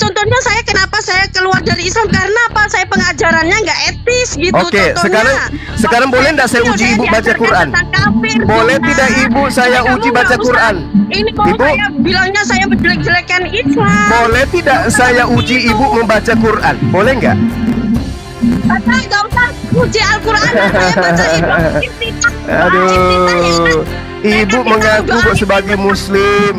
contohnya saya kenapa saya keluar dari Islam karena apa? Saya pengajarannya nggak etis gitu. Oke, sekarang boleh nggak saya uji ibu baca Quran? Boleh tidak ibu saya uji baca Quran? Ini kalau Ibu, saya bilangnya saya menjelek-jelekan Islam. boleh tidak saya uji ibu membaca Quran? Boleh nggak? Baca, nggak usah uji Al-Quran. Saya baca Iftitah. Aduh, ibu mengaku sebagai muslim,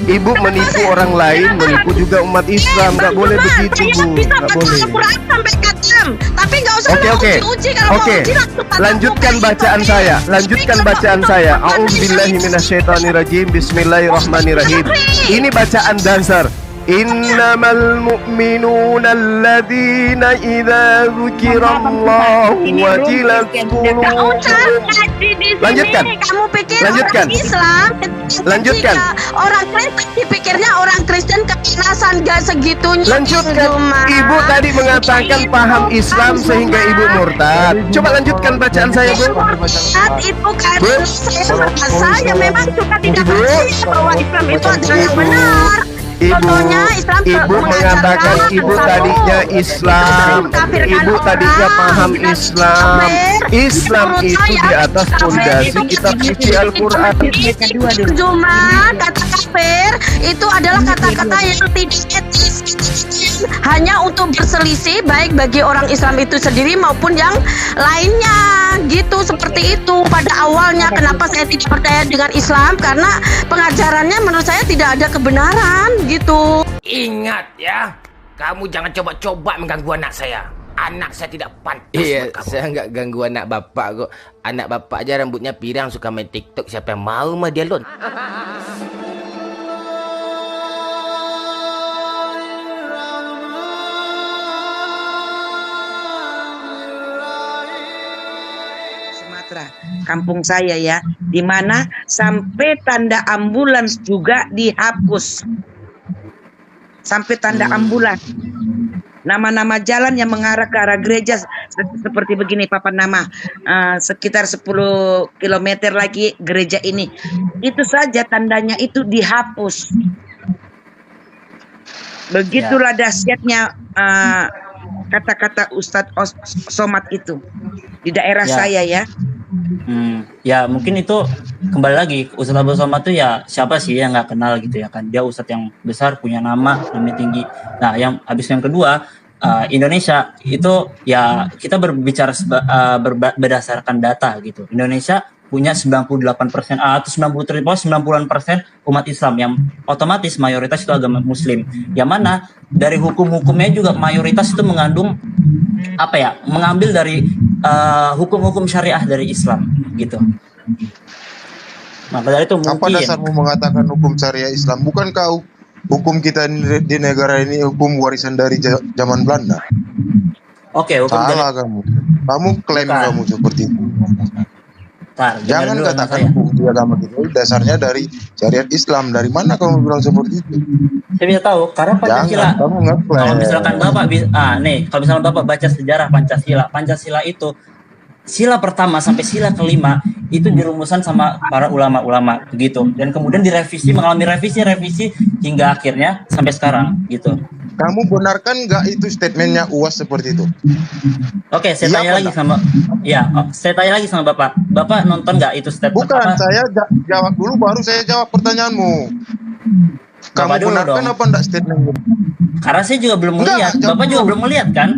ibu menipu orang lain, menipu juga umat Islam. Nggak boleh begitu, Bu. Nggak boleh. Al-Quran sampai khatam, tapi nggak usah uji. Kalau mau uji langsung lanjutkan bacaan saya. Lanjutkan bacaan saya. A'udzubillahi minasyaitonirrajim. Bismillahirrahmanirrahim. Ini bacaan dasar. Innamal mu'minuna alladzina idza dzukirallahu wajilat qulubuhum. Lanjutkan. Kamu pikir Lanjutkan. orang Islam? Lanjutkan. Orang Kristen dipikirnya orang Kristen kekerasan gak segitunya. Lanjutkan. Ibu tadi mengatakan paham Islam sehingga ibu murtad. Coba lanjutkan bacaan saya, Bu. Itu karena saya memang suka tidak percaya bahwa Islam itu adalah yang benar. Ibu mengatakan ibu tadinya Islam, ibu tadinya paham Islam. Islam itu di atas fondasi kitab suci Al-Quran. Cuma kata kafir itu adalah kata-kata yang tidak etis, hanya untuk berselisih baik bagi orang Islam itu sendiri maupun yang lainnya gitu. Seperti itu pada awalnya kenapa saya tidak percaya dengan Islam, karena pengajarannya menurut saya tidak ada kebenaran gitu. Ingat ya, kamu jangan coba-coba mengganggu anak saya. Anak saya tidak pantas. Iya, buat kamu. saya nggak ganggu anak bapak kok. Anak bapak aja rambutnya pirang, suka main TikTok. Siapa yang mau mah dia, Lon? Sumatera, kampung saya ya, di mana sampai tanda ambulans juga dihapus. Sampai tanda ambulans. Nama-nama jalan yang mengarah ke arah gereja seperti begini papan nama, sekitar 10 kilometer lagi gereja ini. Itu saja tandanya itu dihapus. Begitulah dahsyatnya kata-kata Ustadz Somad itu di daerah saya ya. Ya mungkin itu kembali lagi Ustadz Abdul Somad itu ya siapa sih yang nggak kenal gitu ya kan, dia Ustadz yang besar, punya namanya tinggi. Nah yang kedua Indonesia itu ya kita berbicara berdasarkan data gitu. Indonesia punya 98% atau 90% umat Islam yang otomatis mayoritas itu agama Muslim. Yang mana dari hukum-hukumnya juga mayoritas itu mengandung mengambil dari hukum-hukum syariah dari Islam gitu. Maka dari itu mungkin. Apa dasarmu mengatakan hukum syariah Islam? Bukankah hukum kita di negara ini hukum warisan dari zaman Belanda? Oke, hukum salah kamu. Kamu klaim kamu seperti itu. Jangan katakan hukum di agama kita dasarnya dari syariat Islam. Dari mana kamu bilang seperti itu? Saya bisa tahu karena Pancasila. Kalau misalkan Bapak kalau misalkan Bapak baca sejarah Pancasila itu sila pertama sampai sila kelima itu dirumuskan sama para ulama-ulama begitu, dan kemudian mengalami revisi hingga akhirnya sampai sekarang gitu. Kamu benarkan nggak itu statementnya UAS seperti itu? Oke, saya tanya lagi sama Bapak. Bapak nonton nggak itu statement? Bukan, saya jawab dulu baru saya jawab pertanyaanmu. Kamu benarkan apa enggak statementnya? Karena saya juga belum melihat. Bapak juga belum melihat kan?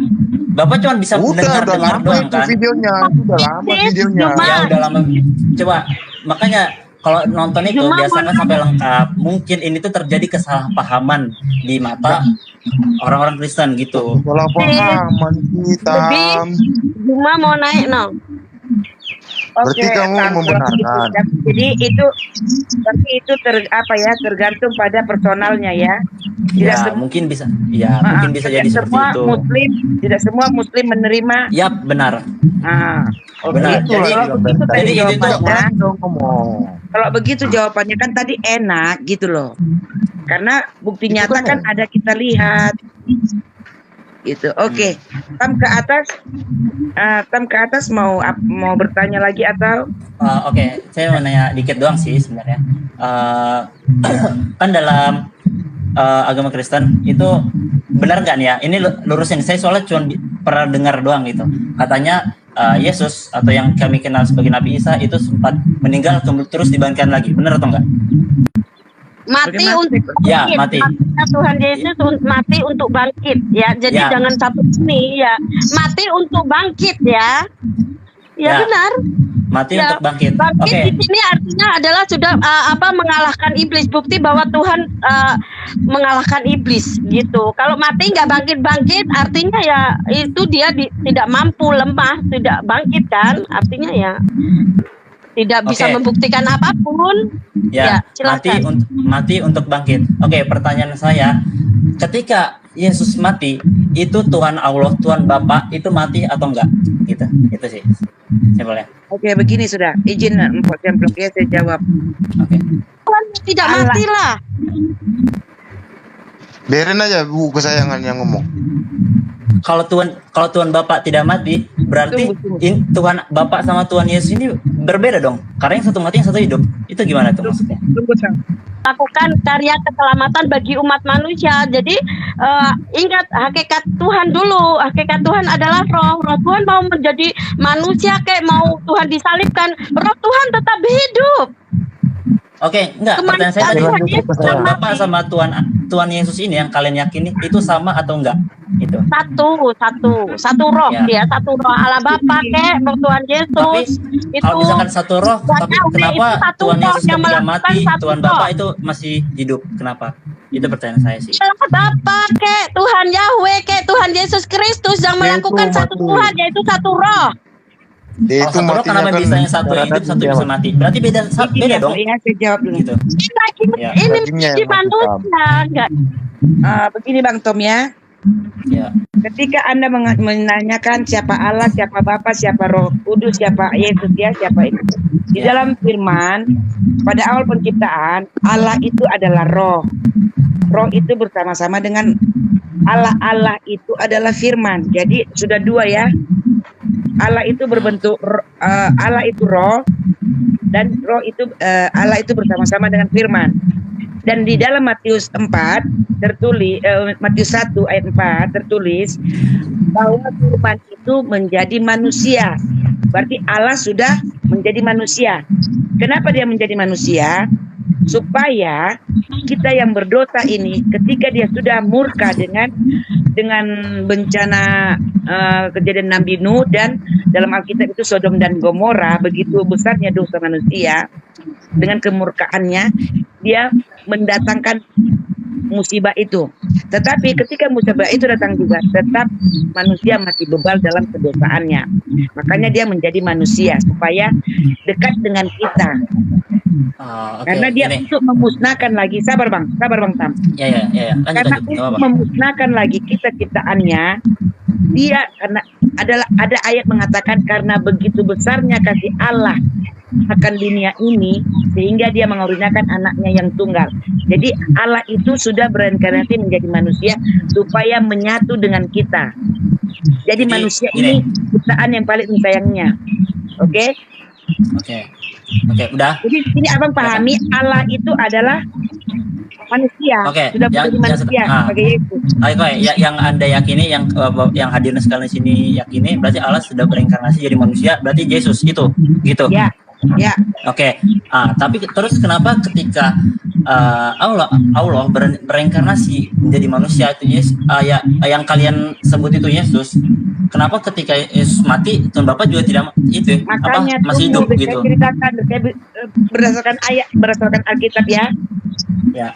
Bapak cuma bisa dengar doang kan? Videonya, udah lama videonya. Ya udah lama. Coba makanya kalau nonton itu biasakan sampai lengkap. Mungkin ini tuh terjadi kesalahpahaman di mata orang-orang Kristen gitu. Kesalahpahaman kita. Cuma mau naik Berarti kamu membenarkan. Jadi itu tergantung pada personalnya ya. Mungkin bisa jadi seperti itu. Tidak semua muslim menerima. Ya benar. Benar. Jadi itu kalau begitu jawabannya kan tadi enak gitu loh. Karena bukti nyata kan ada kita lihat. Gitu. Oke. Tam ke atas mau bertanya lagi atau? Oke, saya mau nanya dikit doang sih sebenarnya. Kan dalam agama Kristen itu benar nggak nih ya? Ini lurusin, saya soalnya cuma pernah dengar doang gitu. Katanya Yesus atau yang kami kenal sebagai Nabi Isa itu sempat meninggal terus dibangkitkan lagi, benar atau enggak? Mati untuk ya, bangkit. mati. Tuhan Yesus mati untuk bangkit ya. Jadi Ya. jangan satu ini ya. Mati untuk bangkit ya. Ya, Ya. benar. Mati Ya, untuk bangkit. Bangkit Oke. di sini artinya adalah sudah mengalahkan iblis, bukti bahwa Tuhan mengalahkan iblis gitu. Kalau mati nggak bangkit artinya ya itu dia tidak mampu, lemah, tidak bangkit kan? Artinya ya tidak bisa Oke. membuktikan apapun. Ya, silakan. mati untuk bangkit. Oke, pertanyaan saya, ketika Yesus mati, itu Tuhan Allah, Tuhan Bapa itu mati atau enggak? Gitu. Itu sih. Simpelnya. Oke, begini sudah. Izin Mpok Cemplok ya saya jawab. Oke. Tuhan tidak Allah. mati lah. Biarin aja Bu kesayangan yang ngomong. Kalau Tuhan Bapa tidak mati, berarti Tunggu. Tuhan Bapa sama Tuhan Yesus ini berbeda dong. Karena yang satu mati, yang satu hidup. Itu gimana tuh maksudnya? Tunggu Sang. Lakukan karya keselamatan bagi umat manusia. Jadi ingat hakikat Tuhan dulu. Hakikat Tuhan adalah roh. Roh Tuhan mau menjadi manusia kayak mau Tuhan disalibkan, roh Tuhan tetap hidup. Oke, enggak. Pertanyaan saya tadi, Tuhan Bapa sama Tuhan Yesus ini yang kalian yakini itu sama atau enggak? Itu. Satu roh Ya. dia, satu roh Allah Bapa kek, roh Tuhan Tapi Yesus. kalau misalkan satu roh, tapi kenapa satu Tuhan roh Yesus yang ketika melakukan mati, satu Tuhan roh. Bapa itu masih hidup? Kenapa? Itu pertanyaan saya sih. Allah Bapa kek, Tuhan Yahweh kek, Tuhan Yesus Kristus yang Dia melakukan itu satu mati. Tuhan, yaitu satu roh. Dia Kalau itu satu roh matinya kenapa kan bisa yang satu karena hidup, satu dia bisa mati? Berarti beda dong. Ya, saya jawab dulu. Gitu. Ya. Ini Dagingnya di yang mati, manusia, enggak. Begini Bang Tom ya. Ya. Ketika Anda menanyakan siapa Allah, siapa Bapa, siapa Roh Kudus, siapa Yesus ya, siapa itu. Di Ya. dalam firman, pada awal penciptaan, Allah itu adalah roh. Roh itu bersama-sama dengan Allah. Allah itu adalah firman. Jadi sudah dua ya. Allah itu berbentuk Allah itu roh, dan roh itu Allah itu bersama-sama dengan firman. Dan di dalam Matius 4 tertulis Matius 1 ayat 4 tertulis bahwa firman itu menjadi manusia. Berarti Allah sudah menjadi manusia. Kenapa dia menjadi manusia? Supaya kita yang berdosa ini ketika dia sudah murka dengan bencana kejadian Nabi Nuh, dan dalam Alkitab itu Sodom dan Gomora, begitu besarnya dosa manusia, dengan kemurkaannya dia mendatangkan musibah itu. Tetapi ketika musibah itu datang juga, tetap manusia masih bebal dalam kedosaannya. Makanya dia menjadi manusia supaya dekat dengan kita. Oke, Karena dia ini. untuk memusnahkan lagi, sabar bang Tam. Ya. Lanjut, Karena lanjut. Gak untuk apa-apa. memusnahkan lagi ciptaannya, dia karena ada ayat mengatakan karena begitu besarnya kasih Allah akan dunia ini sehingga dia mengaruniakan anaknya yang tunggal. Jadi Allah itu sudah berinkarnasi menjadi manusia supaya menyatu dengan kita. Jadi manusia ini ciptaan yang paling disayangnya. Oke? Oke, udah. Jadi ini abang pahami Allah itu adalah manusia. Oke, Sudah yang- menjadi manusia yang- sebagai Yesus. Oke, yang Anda yakini, yang hadirnya sekalian di sini yakini, berarti Allah sudah berinkarnasi jadi manusia, berarti Yesus itu, gitu. Ya. Oke. Tapi terus kenapa ketika Allah berinkarnasi menjadi manusia itu Yesus, yang kalian sebut itu Yesus, kenapa ketika Yesus mati Tuhan Bapa juga tidak itu Makanya masih hidup tunggu, gitu? saya ceritakan berdasarkan ayat, berdasarkan Alkitab ya. Ya.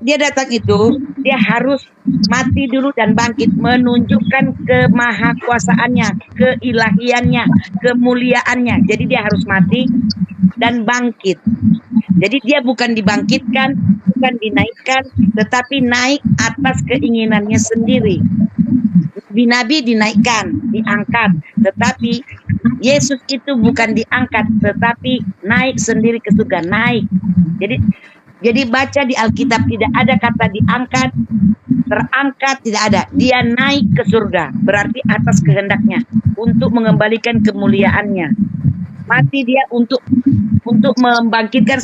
Dia datang itu, dia harus mati dulu dan bangkit, menunjukkan kemahakuasaannya, keilahiannya, kemuliaannya. Jadi dia harus mati dan bangkit. Jadi dia bukan dibangkitkan, bukan dinaikkan, tetapi naik atas keinginannya sendiri. Nabi dinaikkan, diangkat, tetapi Yesus itu bukan diangkat, tetapi naik sendiri ke surga, naik. Jadi baca di Alkitab tidak ada kata diangkat, terangkat, tidak ada. Dia naik ke surga, berarti atas kehendaknya untuk mengembalikan kemuliaannya. Mati dia untuk untuk membangkitkan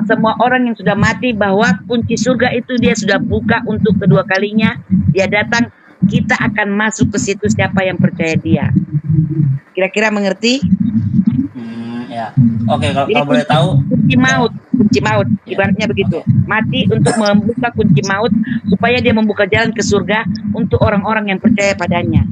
semua orang yang sudah mati, bahwa kunci surga itu dia sudah buka untuk kedua kalinya. Dia datang, kita akan masuk ke situ siapa yang percaya dia. Kira-kira mengerti? Ya. Oke, kalau Jadi boleh tahu kunci maut, ibaratnya begitu. Mati untuk membuka kunci maut supaya dia membuka jalan ke surga untuk orang-orang yang percaya padanya.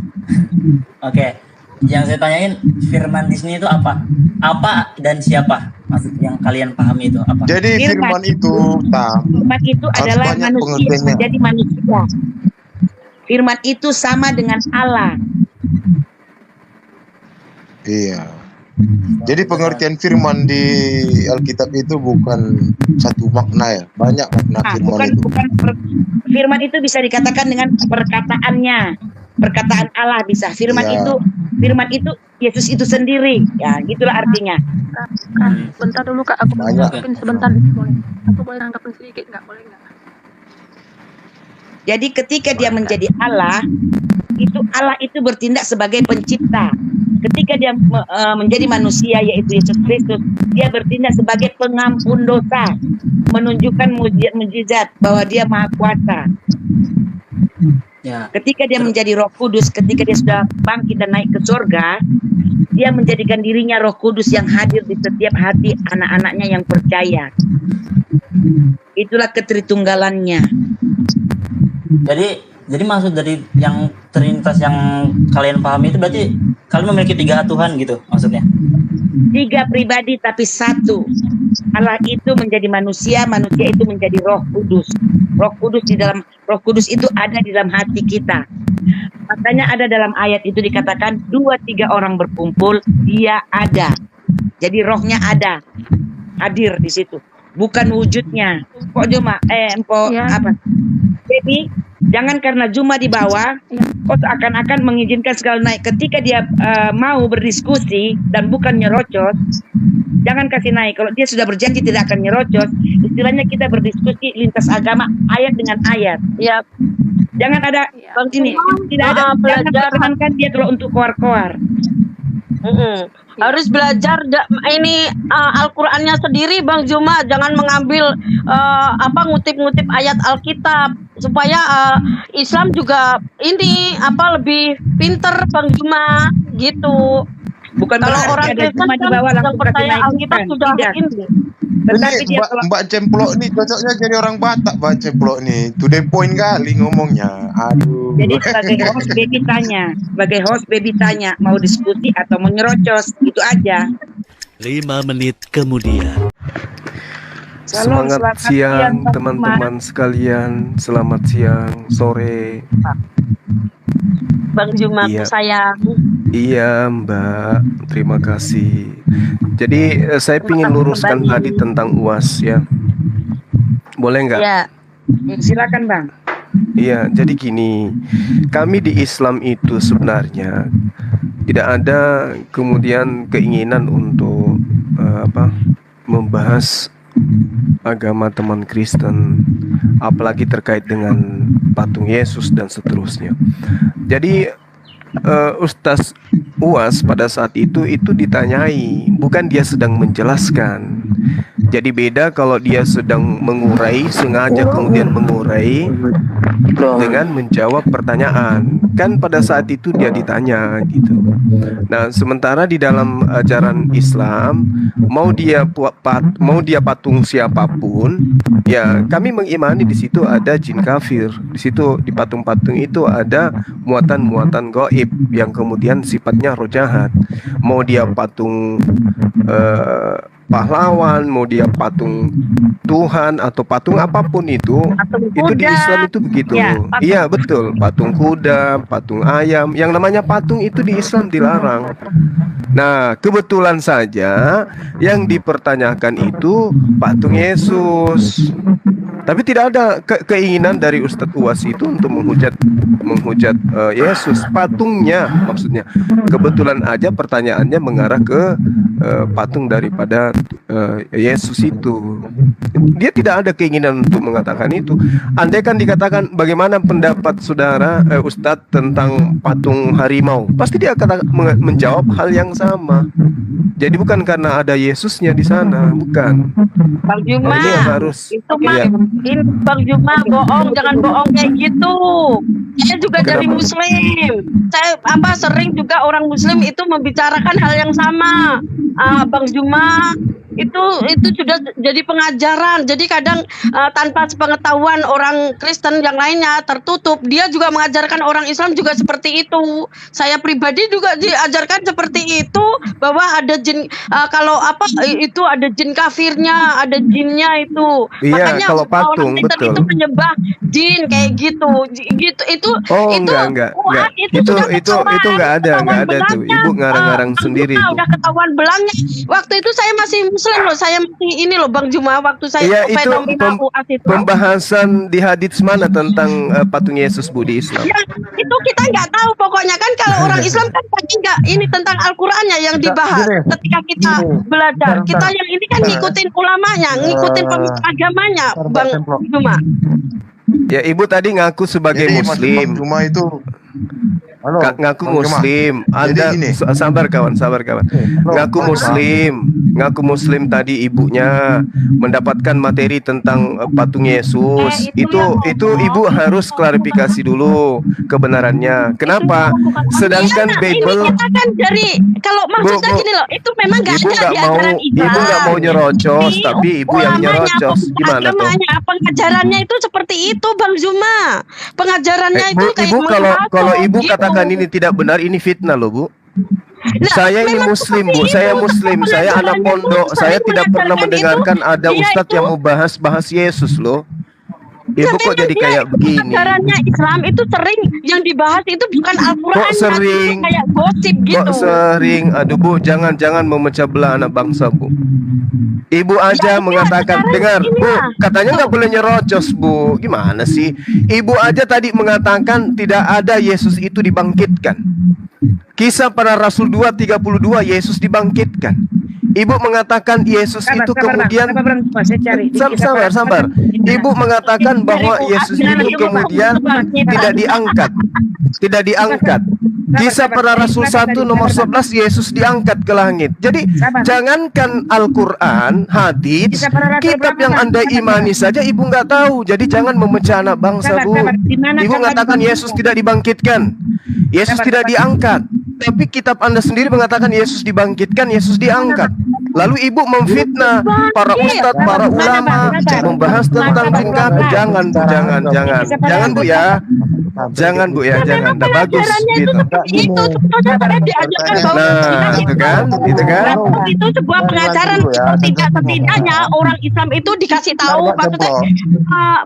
Oke. Yang saya tanyain, firman di sini itu apa? Apa dan siapa? Maksud yang kalian pahami itu apa? Jadi firman itu Firman itu adalah banyak manusia pengertiannya. menjadi manusia. Firman itu sama dengan Allah. Iya. Jadi pengertian firman di Alkitab itu bukan satu makna ya, banyak makna firman itu. Firman itu bisa dikatakan dengan perkataannya, perkataan Allah bisa. Firman itu Yesus itu sendiri, ya gitulah artinya. Bentar dulu Kak, aku mau Banyak. nanggapin sebentar. Boleh? Aku boleh nanggapin sedikit nggak? Boleh nggak? Jadi ketika dia menjadi Allah itu bertindak sebagai pencipta. Ketika dia menjadi manusia, yaitu Yesus Kristus, dia bertindak sebagai pengampun dosa, menunjukkan mujizat bahwa dia maha kuasa. Ya. Ketika dia menjadi Roh Kudus, ketika dia sudah bangkit dan naik ke surga, dia menjadikan dirinya Roh Kudus yang hadir di setiap hati anak-anaknya yang percaya. Itulah ketritunggalannya. Jadi maksud dari yang Trinitas yang kalian pahami itu berarti kalian memiliki 3 Tuhan gitu maksudnya? 3 pribadi tapi satu. Allah itu menjadi manusia, manusia itu menjadi Roh Kudus. Roh Kudus itu ada di dalam hati kita. Makanya ada dalam ayat itu dikatakan 2-3 orang berkumpul, dia ada. Jadi rohnya ada, hadir di situ. Bukan wujudnya. Kok cuma apa? Jadi jangan karena Juma di bawah, kok seakan-akan mengizinkan segala naik. Ketika dia mau berdiskusi dan bukan nyerocos, jangan kasih naik. Kalau dia sudah berjanji tidak akan nyerocos, istilahnya kita berdiskusi lintas agama, ayat dengan ayat. Ya, Jangan ada ini, tidak ada. Jangan pertahankan dia kalau untuk koar-koar. harus belajar Al-Qur'annya sendiri Bang Juma, jangan mengambil ngutip-ngutip ayat Alkitab, supaya Islam juga lebih pinter Bang Juma gitu. Bukan Kalau berarti orang ada Kristen Juma di kan bawah yang langsung kasih percaya naik, Alkitab bukan. sudah Tidak. ini. Tetapi Ini dia kalau Mbak Cemplok nih cocoknya jadi orang Batak, Mbak Cemplok nih. To the point kali ngomongnya. Aduh. jadi sebagai host baby tanya mau diskusi atau mau nyerocos, itu aja. 5 menit kemudian. Shalom, Semangat selamat siang Bang teman-teman sekalian. Selamat siang, sore. Bang Juma Iya. sayang. Iya Mbak, terima kasih. Jadi saya ingin luruskan kembali. tadi tentang UAS ya. Boleh nggak? Ya, Silakan Bang. Iya, jadi gini, kami di Islam itu sebenarnya tidak ada kemudian keinginan untuk membahas agama teman Kristen, apalagi terkait dengan patung Yesus dan seterusnya. Jadi Ustaz UAS pada saat itu ditanyai, bukan dia sedang menjelaskan. Jadi beda kalau dia sedang mengurai, sengaja kemudian mengurai dengan menjawab pertanyaan. Kan pada saat itu dia ditanya gitu. Nah, sementara di dalam ajaran Islam, mau dia patung siapapun, ya kami mengimani di situ ada jin kafir. Di situ di patung-patung itu ada muatan-muatan gaib yang kemudian sifatnya roh jahat. Mau dia patung pahlawan, mau dia patung Tuhan atau patung apapun itu di Islam itu begitu. Iya betul, patung kuda, patung ayam, yang namanya patung itu di Islam dilarang. Nah, kebetulan saja yang dipertanyakan itu patung Yesus. Tapi tidak ada keinginan dari Ustadz Uwas itu untuk menghujat Yesus, patungnya maksudnya. Kebetulan aja pertanyaannya mengarah ke patung daripada Yesus itu. Dia tidak ada keinginan untuk mengatakan itu. Andai kan dikatakan bagaimana pendapat saudara Ustadz tentang patung harimau, pasti dia akan menjawab hal yang sama. Jadi bukan karena ada Yesusnya di sana, bukan. Bang Juma, Ini yang harus. itu mah Iya. ini Bang Juma bohong, jangan bohong kayak gitu. Saya juga dari Kenapa? Muslim. Saya sering juga orang Muslim itu membicarakan hal yang sama. Bang Juma itu sudah jadi pengajaran. Jadi kadang tanpa sepengetahuan orang Kristen yang lainnya tertutup, dia juga mengajarkan orang Islam juga seperti itu. Saya pribadi juga diajarkan seperti itu, bahwa ada jin, kalau itu ada jin kafirnya, ada jinnya itu. Iya, kalau patung, orang Kristen betul. itu menyembah jin kayak gitu. Itu Oh, itu enggak. itu sudah ketahuan, Itu enggak ada tuh. belangnya. Ibu ngarang-ngarang Bang sendiri Juma itu. udah ketahuan belangnya. Waktu itu saya masih Muslim loh, saya masih ini loh Bang Juma, waktu saya Iya, itu fenomena UAS itu. pembahasan di hadits mana tentang patung Yesus Bu di Islam? Ya, itu kita nggak tahu, pokoknya kan kalau orang Islam kan tadi nggak ini tentang Al-Qur'annya yang dibahas ketika kita belajar. Kita yang ini kan ngikutin ulamanya, ngikutin pemimpin agamanya, Bang Juma. Ya, Ibu tadi ngaku sebagai Jadi, Mas Muslim. Bang Juma itu halo, Ngaku Bang Juma. Muslim. Anda Jadi gini. sabar kawan. Ngaku Muslim tadi ibunya mendapatkan materi tentang patung Yesus. Itu Ibu harus klarifikasi dulu kebenarannya. Kenapa? Sedangkan Iya, Bible ini kita kan dari, kalau maksudnya Bu, gini loh, itu memang nggak Ibu ada nggak di mau, ajaran Islam. Ibu nggak mau nyerocos, Di tapi Ibu yang ulamanya, nyerocos. Gimana tuh? agamanya, pengajarannya itu seperti itu, Bang Zuma. Pengajarannya itu Bu, kayak Ibu kalau mengatur, Ibu gitu. katakan ini tidak benar, ini fitnah loh, Bu. Nah, Saya ini memang Muslim, seperti Bu. itu. Saya Muslim. Saya anak Pengajarannya pondok. itu Saya sering tidak pernah mengajarkan mendengarkan itu, ada dia ustadz itu- yang mau bahas Yesus loh. Ibu Ya, kok memang jadi dia kayak itu begini? Pengajarannya Islam itu sering yang dibahas itu bukan Al-Quran, Kok sering? kayak gosip gitu. Kok sering? Aduh, Bu, jangan memecah belah anak bangsa, Bu. Ibu aja Ya, mengatakan, sekarang dengar, ini Bu, lah. katanya nggak boleh nyerocos, Bu. Gimana sih? Ibu aja tadi mengatakan tidak ada Yesus itu dibangkitkan. Kisah para Rasul 2:32 Yesus dibangkitkan. Ibu mengatakan Yesus itu kemudian sabar. Ibu mengatakan bahwa Yesus itu kemudian tidak diangkat. Kisah para Rasul 1 nomor 11 Yesus diangkat ke langit. Jadi jangankan Al-Quran, hadits, kitab yang Anda imani saja Ibu nggak tahu. Jadi jangan memecah anak bangsa, Bu. Ibu mengatakan Yesus tidak dibangkitkan, Yesus tidak diangkat. Tapi kitab Anda sendiri mengatakan Yesus dibangkitkan, Yesus diangkat. Lalu Ibu memfitnah para ustadz, para ulama, membahas tentang jin kafir. Jangan, Bu, jangan. Jangan, Bu ya. Jangan, Bu ya, jangan. Nggak bagus gitu. Itu sebetulnya saya diajarkan bahwa Nah, itu kan. itu sebuah pengajaran. Setidaknya orang Islam itu dikasih tahu, maksudnya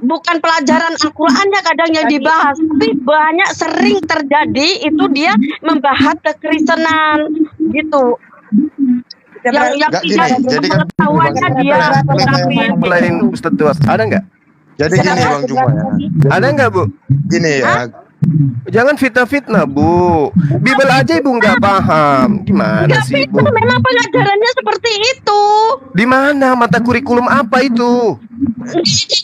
bukan pelajaran Al-Qurannya kadang yang dibahas, tapi banyak sering terjadi itu dia membahas kekristenan gitu. Yang Nggak, tidak gini, jadi kan- pengetahuannya dia tapi Selain Ustadz Tuas, ada nggak? Jadi gini Bang Juma ya. Ada nggak, Bu? Gini ya. Jangan fitnah-fitnah, Bu. Bible aja Ibu nggak paham. Gimana Enggak, sih, itu Bu? memang pengajarannya seperti itu. Di mana mata kurikulum apa itu?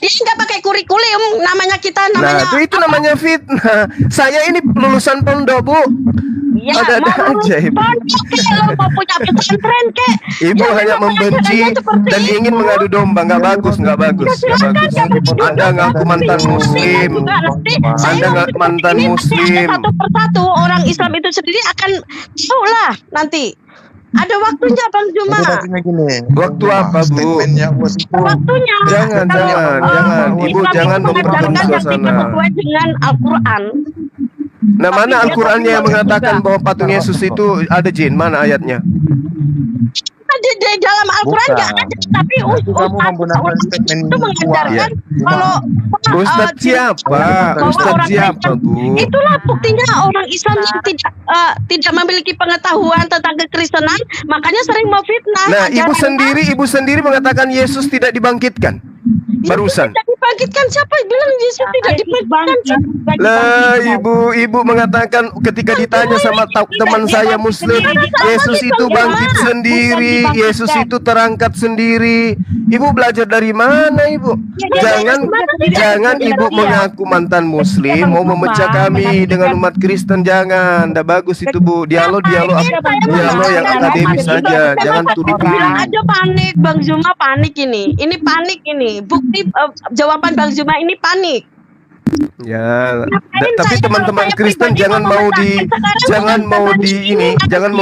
Dia nggak pakai kurikulum, namanya kita Nah, namanya. itu namanya fitnah. Saya ini lulusan pondok, Bu. Ya, ada-ada mau aja, Ibu. pondok kek, lo mau punya pesantren kek. Ibu Ya, hanya memang membenci pengajarannya seperti dan itu. ingin mengadu domba. Nggak bagus. Ya, silakan, jangan dituduh. Anda ngaku mantan Saya Muslim. juga nanti, saya Anda nggak nanti mantan ini Muslim. Satu persatu orang Islam itu sendiri akan tahu lah nanti. Ada waktunya Bang Juma. Jadi artinya gini. Waktu apa, Bu? Statementnya bos itu. Waktunya. Jangan. Ibu Islam jangan itu mengajarkan memperkeruh yang suasana. tidak sesuai dengan Al-Quran. Nah, mana Al-Qurannya yang mengatakan bahwa patung Yesus itu ada jin? Mana ayatnya? Di dalam Al-Quran nggak ada, tapi Berarti kamu menggunakan statement itu mengajarkan kuat. kalau Ustadz siapa? bahwa Ustadz orang siapa, Kristen- Bu? Itulah buktinya orang Islam yang tidak memiliki pengetahuan tentang kekristenan, makanya sering memfitnah. Nah, ajaran Ibu sendiri mengatakan Yesus tidak dibangkitkan. Ya, Barusan. bisa dibangkitkan? Siapa bilang Yesus tidak dibangkitkan? Lah, ibu mengatakan ketika ditanya sama teman saya Muslim, Yesus itu bangkit sendiri, Yesus itu terangkat sendiri. Ibu belajar dari mana, Ibu? Jangan Ibu mengaku mantan Muslim mau memecah kami dengan umat Kristen, jangan. Nggak bagus itu, Bu. Dialog yang akademis saja, jangan tuduh-tuduh. Ada panik, Bang Zuma panik ini. Ini panik ini. Bukti jawaban Bang Zuma ini panik. Ya, tapi teman-teman Kristen jangan mau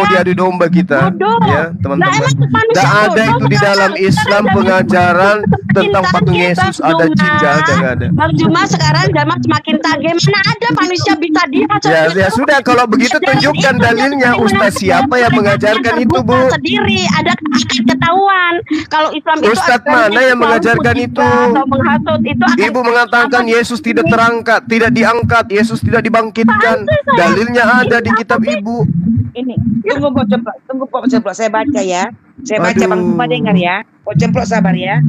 diadu domba kita, ya teman-teman. Tidak ada itu di dalam Islam pengajaran tentang patung Yesus ada jin, nggak ada. Bang Zuma sekarang zaman semakin tajam, mana ada manusia bisa Ya sudah, kalau begitu tunjukkan dalilnya. Ustaz siapa yang mengajarkan itu, Bu? Sendiri ada ketahuan kalau Islam itu. Ustaz mana yang mengajarkan itu? Ibu mengatakan Yesus tidak terangkat, tidak diangkat, Yesus tidak dibangkitkan. Dalilnya ada di kitab Ibu. Ini, tunggu Pok Cemplok, saya baca ya. Saya baca Bang Zuma dengar ya. Pok Cemplok sabar ya.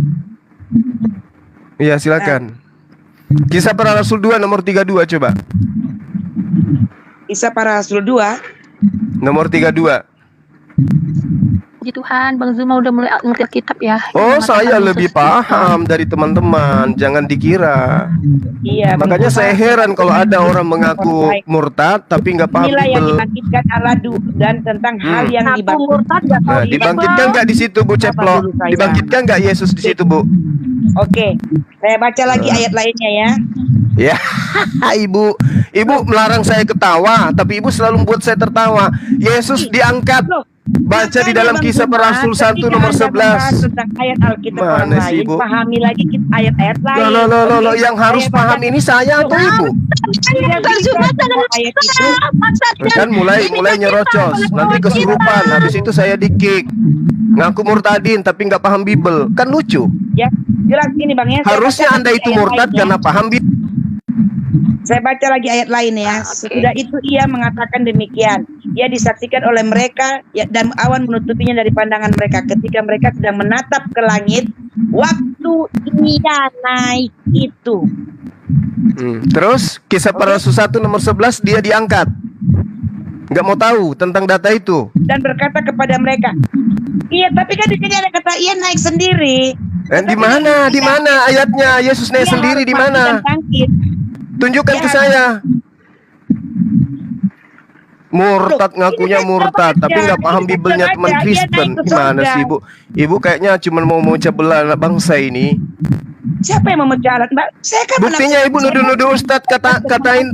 Iya, silakan. Kisah Para Rasul 2 nomor 32 coba. Kisah Para Rasul 2 nomor 32. Puji Tuhan, Bang Zuma udah mulai ngerti kitab ya. Oh, saya lebih paham dari teman-teman. Jangan dikira. Iya. Makanya saya heran kalau ada orang mengaku murtad tapi nggak paham Inilah yang Bible. dibangkitkan Allah dan tentang hal yang dibangkitkan. Nah, dibangkitkan nggak di situ, Bu Ceplok? Dibangkitkan nggak Yesus di situ, Bu? Oke, saya baca lagi ayat lainnya ya. Ya, Ibu melarang saya ketawa, tapi Ibu selalu membuat saya tertawa. Yesus diangkat. Baca di dalam Kisah Para Rasul 1 nomor 11. Tentang ayat Alkitab orang Mana sih, lain, Bu? pahami lagi ayat-ayat lain. Loh, yang harus paham ini saya atau Ibu? Kan mulai nyerocos, nanti kesurupan, habis itu saya di-kick. Ngaku murtadin tapi nggak paham Bible, kan lucu. Ya, jelas ini Bang ya. Harusnya Anda itu murtad karena paham Bible. Saya baca lagi ayat lain ya. Sesudah itu ia mengatakan demikian. Ia disaksikan oleh mereka dan awan menutupinya dari pandangan mereka ketika mereka sedang menatap ke langit waktu ia naik itu. Terus Kisah Para Rasul 1 nomor 11 dia diangkat. Nggak mau tahu tentang data itu. Dan berkata kepada mereka, iya tapi kan di sini ada kata ia naik sendiri. Di mana? Di mana ayatnya? Yesus naik sendiri di mana? Tunjukkan ke saya. Murtad, ngakunya murtad, tapi nggak paham Bibelnya teman Kristen. Gimana sih, Ibu? Ibu kayaknya cuma mau memecah belah anak bangsa ini. Siapa yang memecah alat, Mbak? Saya kan buktinya Ibu nuduh-nuduh Ustadz katain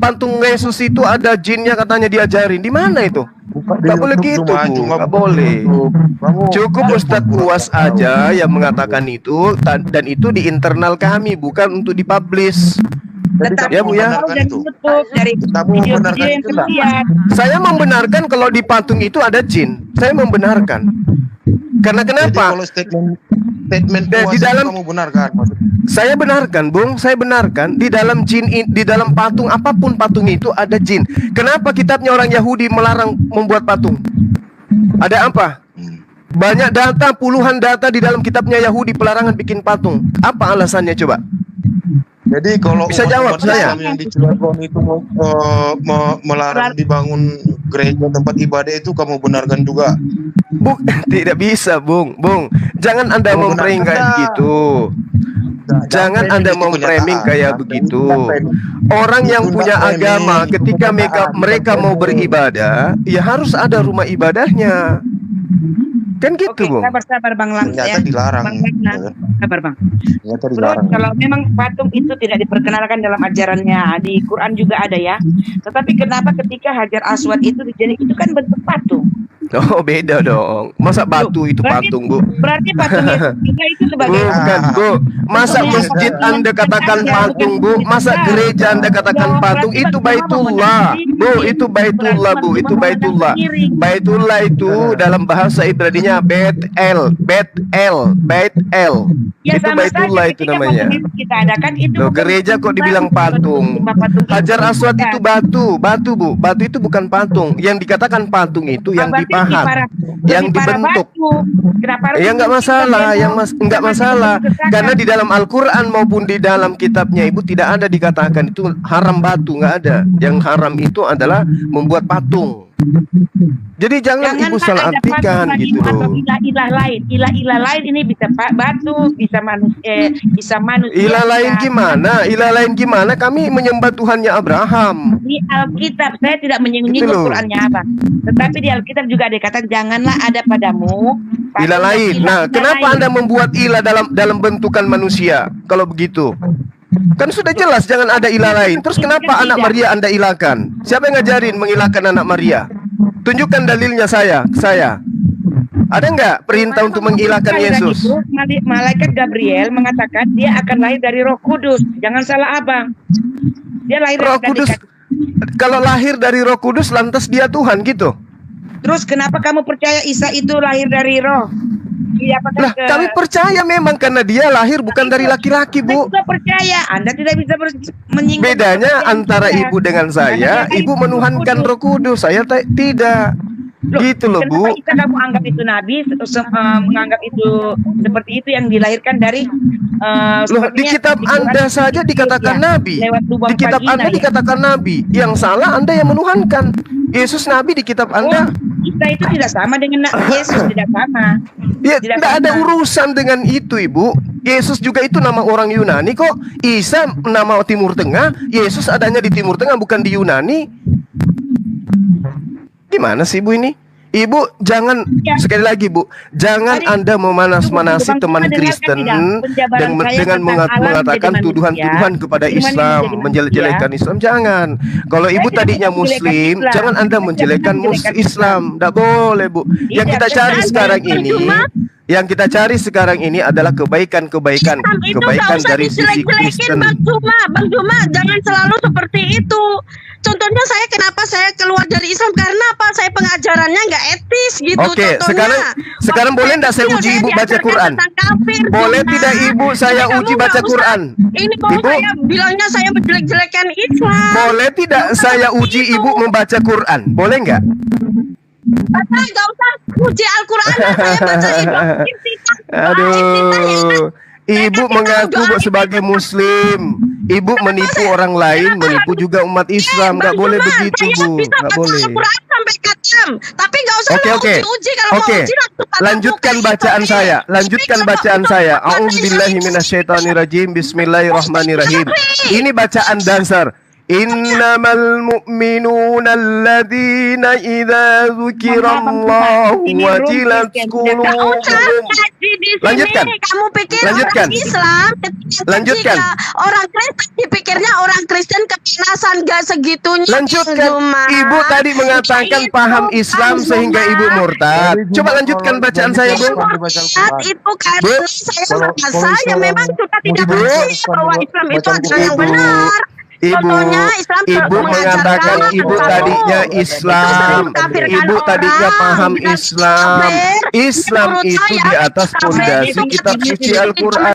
patung Yesus itu ada jinnya, katanya diajarin. Di mana itu? Nggak boleh gitu, Bu. Nggak boleh. Cukup Ustadz puas aja yang mengatakan itu, dan itu di internal kami, bukan untuk dipublish. Ya Bu ya. Saya membenarkan kalau di patung itu ada jin. Saya membenarkan. Karena kenapa? Statement di dalam kamu benarkan. Saya benarkan, Bung. Saya benarkan di dalam di dalam patung apapun patung itu ada jin. Kenapa kitabnya orang Yahudi melarang membuat patung? Ada apa? Banyak data, puluhan data di dalam kitabnya Yahudi pelarangan bikin patung. Apa alasannya coba? Jadi kalau bisa jawab saya yang di Cilegon itu melarang dibangun gereja tempat ibadah itu kamu benarkan juga? Bung, tidak bisa, Bung. Jangan Anda memframing kayak gitu. Jangan Anda memframing kayak begitu. Orang yang punya agama ketika mereka mau beribadah, ya harus ada rumah ibadahnya. Kan gitu, Bung. Sabar Bang Lang ya. Dilarang. Sabar Bang. Dilarang. Kalau memang patung itu tidak diperkenalkan dalam ajarannya, di Quran juga ada ya. Tetapi kenapa ketika Hajar Aswad itu dijadikan, itu kan bentuk patung. Oh, beda dong. Masa batu itu patung, Bu? Berarti patung itu sebagai bukan, Bu. Masa masjid Anda katakan patung, Bu? Masa gereja Anda katakan patung? Itu Baitullah. Bu, itu Baitullah, Bu. Itu Baitullah. Baitullah itu dalam bahasa Ibraninya Bet-El. Ya, itu Baitullah itu namanya. Kita adakan itu. Loh, gereja kok dibilang patung? Hajar Aswad itu batu, Bu. Batu itu bukan patung. Yang dikatakan patung itu yang di paham, yang dibentuk. Ya nggak masalah, nggak masalah. Karena di dalam Al-Quran maupun di dalam kitabnya Ibu tidak ada dikatakan itu haram batu, nggak ada. Yang haram itu adalah membuat patung. Jadi jangan Ibu salah artikan gitu loh. Ilah lain ini bisa batu, bisa manusia, Ilah lain gimana? Ilah lain gimana? Kami menyembah Tuhannya Abraham. Di Alkitab saya tidak menyinggung Qurannya Abang, tetapi di Alkitab juga ada kata janganlah ada padamu ilah lain. Nah, kenapa Anda membuat ilah dalam bentukan manusia? Kalau begitu, kan sudah jelas jangan ada ilah lain. Terus kenapa anak Maria Anda ilahkan? Siapa yang ngajarin mengilahkan anak Maria? Tunjukkan dalilnya saya. Ada nggak perintah untuk mengilahkan Yesus? Malaikat Gabriel mengatakan dia akan lahir dari Roh Kudus. Jangan salah Abang. Dia lahir Roh Kudus. Kalau lahir dari Roh Kudus lantas dia Tuhan gitu. Terus kenapa kamu percaya Isa itu lahir dari roh? Lah, kami percaya memang karena dia lahir bukan dari laki-laki, Bu. Anda percaya, Anda tidak bisa menyinggung. Bedanya antara Ibu dengan saya, Ibu menuhankan Roh Kudus, saya tidak. Gitu loh, Bu. Kenapa kamu anggap itu nabi, menganggap itu seperti itu yang dilahirkan dari loh, di kitab Anda saja dikatakan nabi. Di kitab Anda dikatakan nabi. Yang salah Anda yang menuhankan. Yesus nabi di kitab Anda. Kita itu tidak sama dengan Yesus, tidak sama. Ya, tidak ada urusan dengan itu, Ibu. Yesus juga itu nama orang Yunani kok. Isa nama Timur Tengah. Yesus adanya di Timur Tengah bukan di Yunani. Gimana sih Ibu ini? Ibu jangan sekali lagi Bu, jangan Anda memanas-manasi teman Kristen dengan mengatakan tuduhan-tuduhan kepada Islam, menjelek-jelekan Islam. Jangan. Kalau Ibu tadinya Muslim, jangan Anda menjelekkan Islam. Tidak boleh Bu. Yang kita cari sekarang ini adalah kebaikan dari sisi Kristen. Bang Juma, jangan selalu seperti itu. Contohnya kenapa saya keluar dari Islam karena apa? Saya pengajarannya nggak etis gitu. Oke, sekarang boleh nggak saya uji Ibu baca Quran? Boleh tidak Ibu saya uji baca Quran? Ini mau saya bilangnya saya menjelek-jelekan Islam. Boleh tidak saya uji Ibu membaca Quran? Boleh nggak? Nggak usah uji Al-Quran, saya baca Aduh, Ibu mengaku sebagai Muslim. Ibu menipu orang lain, menipu juga umat Islam. Nggak boleh begitu, Bu. Nggak boleh. Tapi nggak usah uji. Oke. Lanjutkan bacaan saya. A'udzubillahi minasyaitonirrajim. Bismillahirrahmanirrahim. Ini bacaan dasar. Innamal mu'minuna alladzina idza dzukirallahu wajilat qulubuhum. Lanjutkan. Kamu pikir orang Islam lanjutkan. Orang Kristen dipikirnya orang Kristen kepanasan gak segitunya. Lanjutkan. Ibu tadi mengatakan paham Islam sehingga Ibu murtad. Coba lanjutkan bacaan saya, Bu. Itu karena saya memang sudah tidak percaya bahwa Islam itu adalah yang benar. Ibu mengatakan Ibu tadinya Islam. Ibu tadinya paham Islam. Islam itu di atas fondasi kitab suci Al-Quran.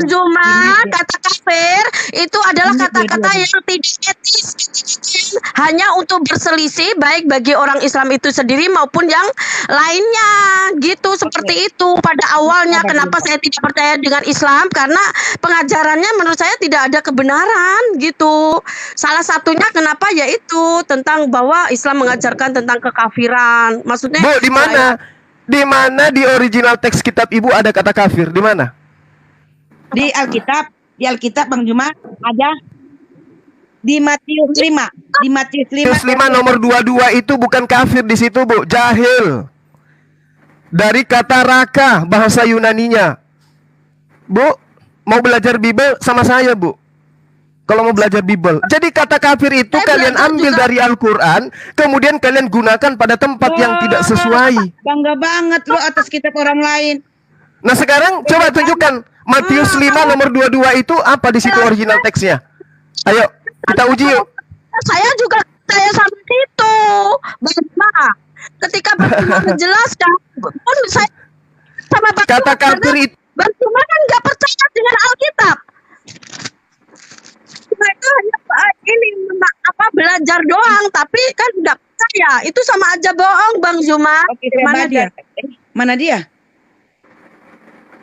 Cuma kata kafir itu adalah kata-kata yang tidak etis, hanya untuk berselisih baik bagi orang Islam itu sendiri maupun yang lainnya gitu. Seperti itu pada awalnya. Kenapa saya tidak percaya dengan Islam? Karena pengajarannya menurut saya tidak ada kebenaran gitu. Salah satunya kenapa yaitu tentang bahwa Islam mengajarkan tentang kekafiran. Maksudnya Bu, di mana? Di mana di original teks kitab Ibu ada kata kafir? Di mana? Di Alkitab Bang Juma ada di Matius 5. Di Matius 5 nomor 22 itu bukan kafir di situ, Bu. Jahil. Dari kata raka bahasa Yunaninya. Bu, mau belajar Bible sama saya, Bu. Kalau mau belajar Bible. Jadi kata kafir itu kalian ambil dari Al-Quran, kemudian kalian gunakan pada tempat yang tidak sesuai. Bangga banget lo atas kitab orang lain. Nah sekarang coba tunjukkan Matius 5 nomor 22 itu apa di situ original teksnya. Ayo kita uji yuk. Saya juga percaya sama itu. Bapak, ketika Bapak menjelaskan pun saya sama Bapak. Kata kafir itu Bapak kan nggak percaya dengan Alkitab. Mereka hanya belajar doang, tapi kan tidak percaya Ya, itu sama aja bohong, Bang Zuma. Oke, saya Mana baca. dia? Mana dia?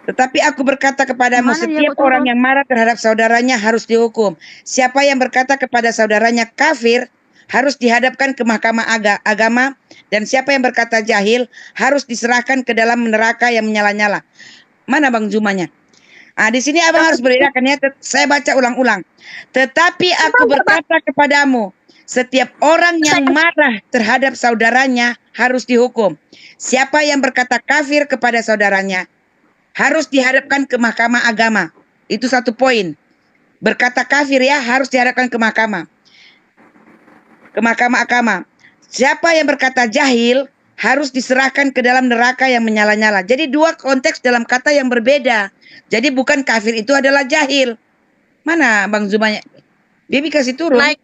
Tetapi aku berkata kepadamu, Mana dia? setiap Kok orang turun? yang marah terhadap saudaranya harus dihukum. Siapa yang berkata kepada saudaranya kafir harus dihadapkan ke mahkamah agama, dan siapa yang berkata jahil harus diserahkan ke dalam neraka yang menyala-nyala. Mana Bang Zumanya? Di sini abang harus bedakan ya. Saya baca ulang-ulang. Tetapi aku berkata kepadamu, setiap orang yang marah terhadap saudaranya harus dihukum. Siapa yang berkata kafir kepada saudaranya harus dihadapkan ke mahkamah agama. Itu satu poin. Berkata kafir ya harus dihadapkan ke mahkamah. Ke mahkamah agama. Siapa yang berkata jahil harus diserahkan ke dalam neraka yang menyala-nyala. Jadi dua konteks dalam kata yang berbeda. Jadi bukan kafir itu adalah jahil. Mana Bang Zumanya? Dia kasih turun. Naik.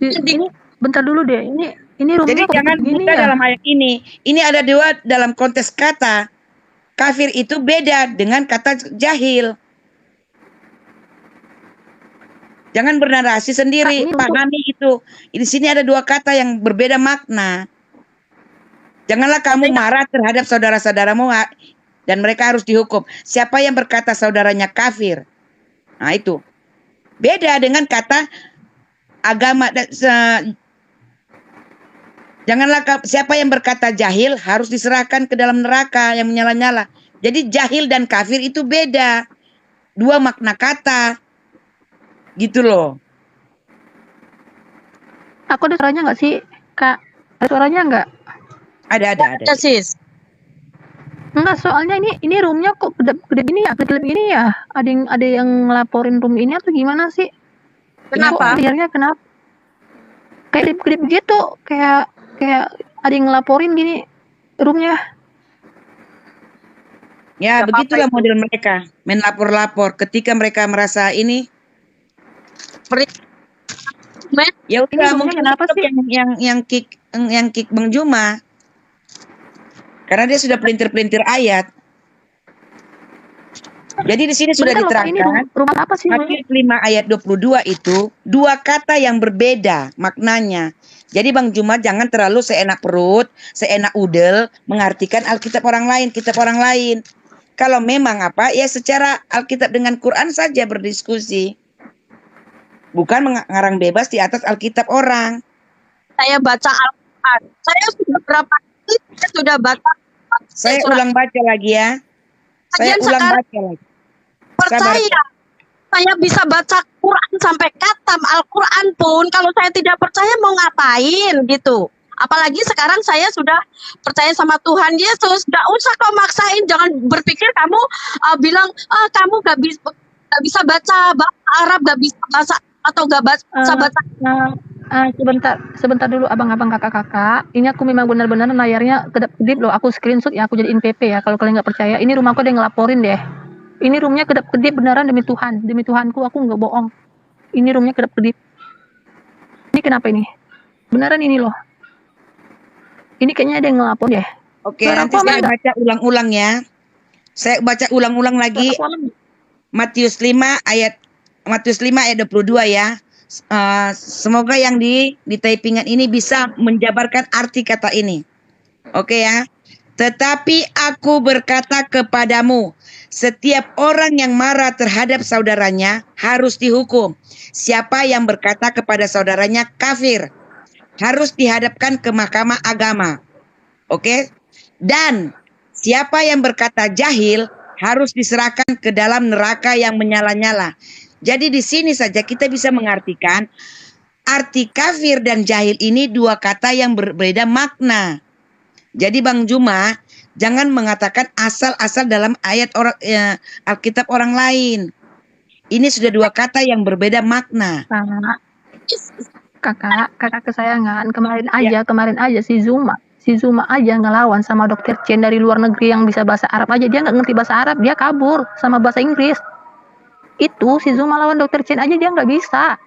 Ini bentar dulu deh. Ini rumahnya Jadi kok jangan begini buka ya? dalam ayat ini. Ini ada dua dalam konteks kata. Kafir itu beda dengan kata jahil. Jangan bernarasi sendiri, pahami itu. Di sini ada dua kata yang berbeda makna. Janganlah kamu marah terhadap saudara-saudaramu dan mereka harus dihukum. Siapa yang berkata saudaranya kafir? Nah itu. Beda dengan kata agama. Janganlah siapa yang berkata jahil harus diserahkan ke dalam neraka yang menyala-nyala. Jadi jahil dan kafir itu beda. Dua makna kata. Gitu loh. Aku ada suaranya nggak sih, Kak? Ada suaranya nggak? Ada. Sis. Enggak, soalnya ini roomnya kok gede gini ya, gede gini ya. Ada yang ngelaporin room ini atau gimana sih? Kenapa? Kok liarnya kenapa? Kayak gede gitu, kayak ada yang ngelaporin gini roomnya. Ya, begitulah model mereka. Main lapor-lapor. Ketika mereka merasa ini. Ya udah mungkin kenapa sih? yang kick Bang Juma. Karena dia sudah pelintir-pelintir ayat. Jadi di sini sudah diterangkan. Rumah apa sih? Matius 5 ayat 22 itu dua kata yang berbeda maknanya. Jadi Bang Juma jangan terlalu seenak perut, seenak udel mengartikan Alkitab orang lain, kitab orang lain. Kalau memang ya secara Alkitab dengan Quran saja berdiskusi. Bukan mengarang bebas di atas Alkitab orang. Saya baca Al-Quran. Saya sudah berapa kali saya sudah baca. Saya ulang baca lagi ya. Saya ulang baca lagi. Percaya. Saya bisa baca Quran sampai khatam Al-Quran pun. Kalau saya tidak percaya mau ngapain gitu. Apalagi sekarang saya sudah percaya sama Tuhan Yesus. Gak usah kau maksain. Jangan berpikir kamu bilang kamu gak bisa baca Arab, gak bisa bahasa atau gak bisa baca. Sebentar dulu abang-abang kakak-kakak. Ini aku memang benar-benar layarnya kedap-kedip loh. Aku screenshot ya, aku jadiin PP ya. Kalau kalian nggak percaya, ini rumahku ada yang ngelaporin deh. Ini roomnya kedap-kedip beneran demi Tuhan, demi Tuhanku aku nggak bohong. Ini roomnya kedap-kedip. Ini kenapa ini? Beneran ini loh. Ini kayaknya ada yang ngelapor deh. Oke, nanti saya baca ulang-ulang ya. Saya baca ulang-ulang lagi. Matius 5 ayat 22 ya. Semoga yang di typingan ini bisa menjabarkan arti kata ini. Oke ya. Tetapi aku berkata kepadamu, setiap orang yang marah terhadap saudaranya harus dihukum. Siapa yang berkata kepada saudaranya kafir harus dihadapkan ke mahkamah agama. Oke? Dan siapa yang berkata jahil harus diserahkan ke dalam neraka yang menyala-nyala. Jadi di sini saja kita bisa mengartikan arti kafir dan jahil ini dua kata yang berbeda makna. Jadi Bang Juma jangan mengatakan asal-asal dalam ayat Alkitab orang lain. Ini sudah dua kata yang berbeda makna. Kakak kesayangan, kemarin aja si Zuma aja ngelawan sama Dokter Chen dari luar negeri yang bisa bahasa Arab aja. Dia nggak ngerti bahasa Arab, dia kabur sama bahasa Inggris. Itu si Zuma lawan Dokter Chen aja dia nggak bisa.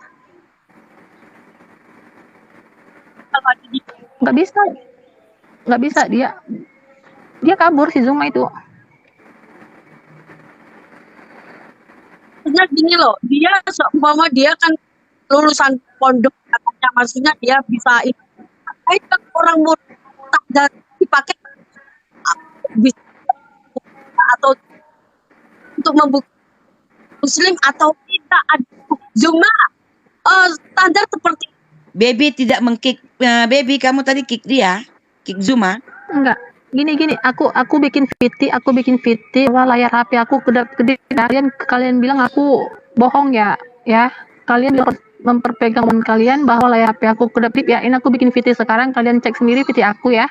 Nggak bisa dia kabur si Zuma itu. Maksudnya gini loh, dia seumpama dia kan lulusan pondok katanya, maksudnya dia bisa orang murtad dan dipakai bisa atau untuk membuktikan muslim atau tidak ada Zuma standar seperti Baby tidak mengkick Baby, kamu tadi kick dia, kick Zuma. Enggak. Gini, aku bikin VT bahwa layar HP aku kedap-kedip. Kalian bilang aku bohong ya. Kalian memperpegang omongan kalian bahwa layar HP aku kedap-kedip ya. Ini aku bikin VT sekarang, kalian cek sendiri VT aku ya.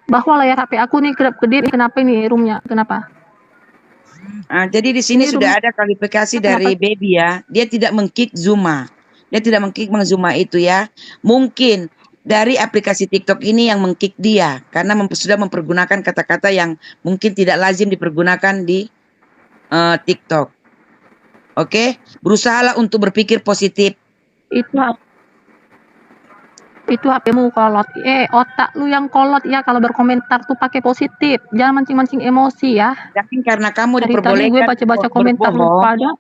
Bahwa layar HP aku nih kedap-kedip. Kenapa ini roomnya? Kenapa? Jadi di sini sudah ada klarifikasi dari Baby ya. Dia tidak mengkick Zuma. Dia tidak mengkick Zuma itu ya. Mungkin dari aplikasi TikTok ini yang mengkick dia karena sudah mempergunakan kata-kata yang mungkin tidak lazim dipergunakan di TikTok. Oke, berusahalah untuk berpikir positif. Itu HP-mu kolot. Otak lu yang kolot ya kalau berkomentar tuh pakai positif. Jangan mancing-mancing emosi ya. Yakin karena kamu Dari diperbolehkan tadi gue baca-baca komentar lu pada.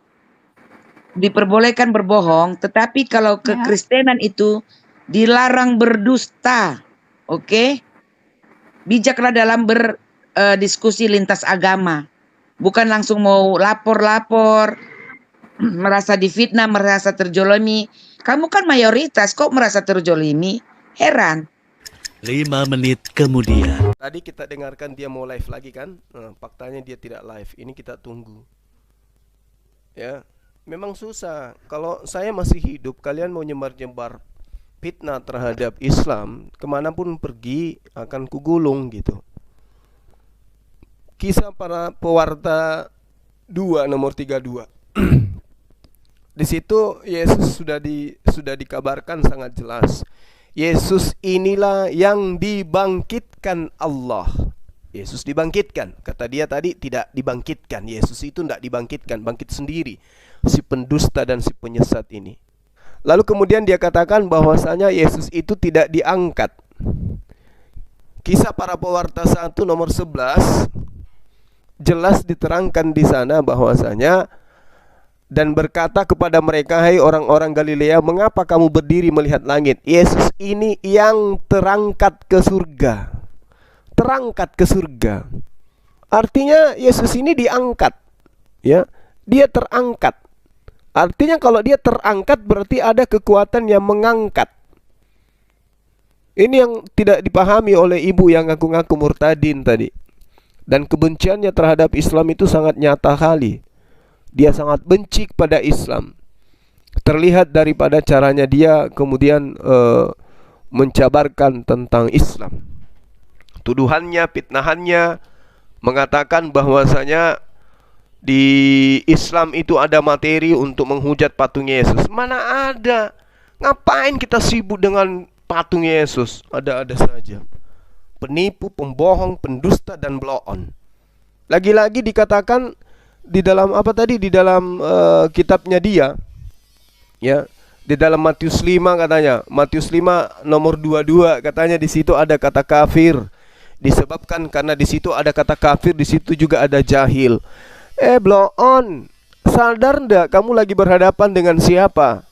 Diperbolehkan berbohong, tetapi kalau kekristenan itu dilarang berdusta. Oke? Bijaklah dalam berdiskusi lintas agama. Bukan langsung mau lapor-lapor, merasa difitnah, merasa terjolimi. Kamu kan mayoritas, kok merasa terjolimi? Heran. 5 menit kemudian. Tadi kita dengarkan dia mau live lagi kan? Faktanya dia tidak live. Ini kita tunggu. Ya, memang susah. Kalau saya masih hidup, kalian mau nyebar-nyebar fitnah terhadap Islam, kemanapun pergi akan kugulung gitu. Kisah para pewarta 2 nomor 32. Di situ Yesus sudah dikabarkan sangat jelas. Yesus inilah yang dibangkitkan Allah. Yesus dibangkitkan. Kata dia tadi tidak dibangkitkan. Yesus itu tidak dibangkitkan, bangkit sendiri. Si pendusta dan si penyesat ini. Lalu kemudian dia katakan bahwasanya Yesus itu tidak diangkat. Kisah para pewarta 1 nomor 11 jelas diterangkan di sana bahwasanya dan berkata kepada mereka, hai orang-orang Galilea, mengapa kamu berdiri melihat langit? Yesus ini yang terangkat ke surga. Terangkat ke surga. Artinya Yesus ini diangkat. Ya, dia terangkat. Artinya kalau dia terangkat berarti ada kekuatan yang mengangkat. Ini yang tidak dipahami oleh ibu yang ngaku-ngaku murtadin tadi. Dan kebenciannya terhadap Islam itu sangat nyata kali. Dia sangat benci pada Islam. Terlihat daripada caranya dia kemudian mencabarkan tentang Islam. Tuduhannya, fitnahannya mengatakan bahwasanya di Islam itu ada materi untuk menghujat patung Yesus. Mana ada? Ngapain kita sibuk dengan patung Yesus? Ada-ada saja. Penipu, pembohong, pendusta dan blow on. Lagi-lagi dikatakan di dalam apa tadi? Di dalam kitabnya dia. Ya, di dalam Matius 5 katanya. Matius 5 nomor 22 katanya di situ ada kata kafir. Disebabkan karena di situ ada kata kafir, di situ juga ada jahil. Blow on, sadar ndak kamu lagi berhadapan dengan siapa?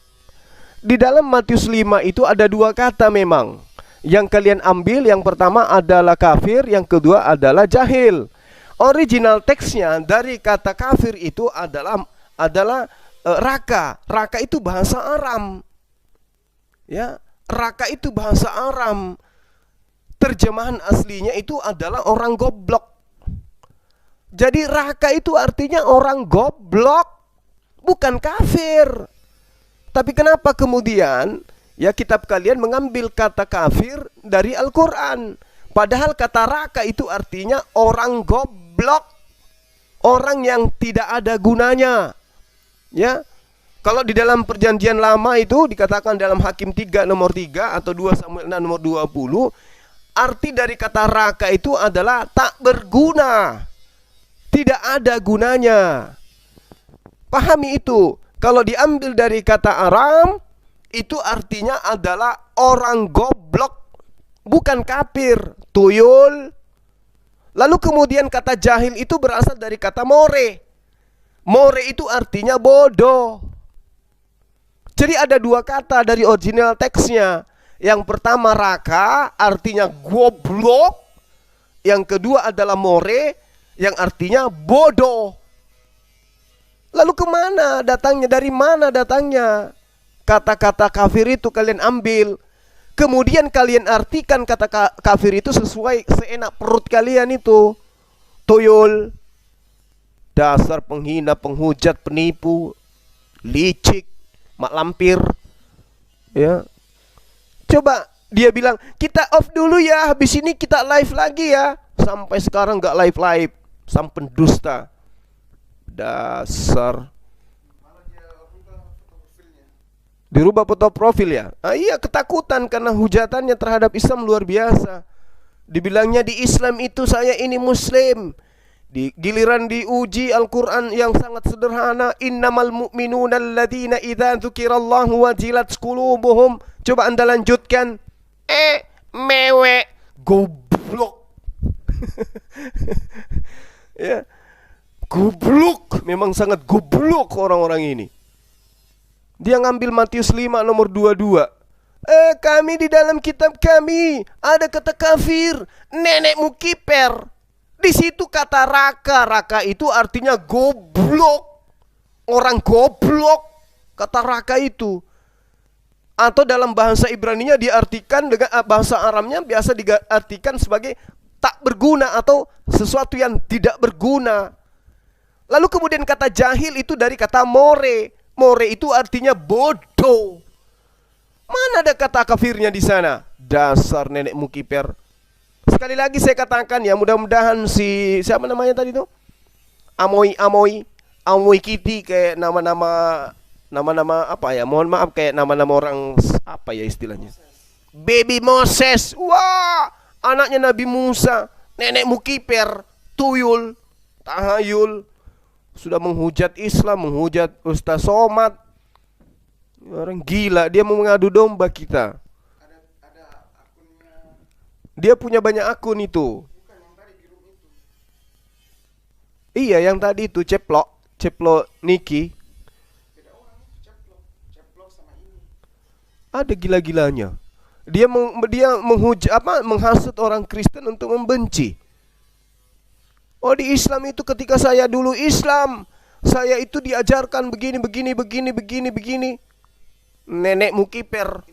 Di dalam Matius 5 itu ada 2 kata memang. Yang kalian ambil, yang pertama adalah kafir, yang kedua adalah jahil. Original teksnya dari kata kafir itu adalah raka. Raka itu bahasa Aram. Ya, raka itu bahasa Aram. Terjemahan aslinya itu adalah orang goblok. Jadi raka itu artinya orang goblok, bukan kafir. Tapi kenapa kemudian ya kitab kalian mengambil kata kafir dari Al-Quran? Padahal kata raka itu artinya orang goblok, orang yang tidak ada gunanya. Ya, kalau di dalam perjanjian lama itu dikatakan dalam Hakim 3 nomor 3 atau 2 Samuel 6 nomor 20, arti dari kata raka itu adalah tak berguna. Tidak ada gunanya. Pahami itu. Kalau diambil dari kata Aram, itu artinya adalah orang goblok, bukan kafir, tuyul. Lalu kemudian kata jahil itu berasal dari kata more. More itu artinya bodoh. Jadi ada 2 kata dari original teksnya. Yang pertama raka, artinya goblok. Yang kedua adalah more, yang artinya bodoh. Lalu kemana datangnya? Dari mana datangnya? Kata-kata kafir itu kalian ambil, kemudian kalian artikan kata kafir itu sesuai seenak perut kalian itu. Toyol, dasar penghina, penghujat, penipu, licik, mak lampir. Ya. Coba dia bilang, kita off dulu ya, habis ini kita live lagi ya. Sampai sekarang nggak live, sang pendusta. Dasar. Dirubah foto profil ya. Iya, ketakutan karena hujatannya terhadap Islam luar biasa. Dibilangnya di Islam itu saya ini muslim. Di giliran diuji Al-Quran yang sangat sederhana, innamal mu'minuna alladzina idza dzukirallahu wajilat qulubuhum. Coba Anda lanjutkan. Mewek, goblok. Ya. Goblok, memang sangat goblok orang-orang ini. Dia ngambil Matius 5 nomor 22. Kami di dalam kitab kami ada kata kafir, nenekmu kiper. Di situ kata raka. Raka itu artinya goblok. Orang goblok. Kata raka itu. Atau dalam bahasa Ibraninya diartikan dengan bahasa Aramnya biasa diartikan sebagai tak berguna atau sesuatu yang tidak berguna. Lalu kemudian kata jahil itu dari kata more. More itu artinya bodoh. Mana ada kata kafirnya di sana? Dasar nenekmu kiper. Sekali lagi saya katakan ya, mudah-mudahan si siapa namanya tadi tuh? Amoy Kitty, kayak nama-nama apa ya? Mohon maaf, kayak nama-nama orang apa ya istilahnya? Baby Moses. Wah, anaknya Nabi Musa. Nenekmu kiper, tuyul, tahayul. Sudah menghujat Islam, menghujat Ustaz Somad. Orang gila, dia mau mengadu domba kita. Dia punya banyak akun itu. Iya, yang tadi itu ceplok Niki. Ada gila-gilanya. Dia menghasut orang Kristen untuk membenci. Oh, di Islam itu ketika saya dulu Islam, saya itu diajarkan begini. Nenekmu kiper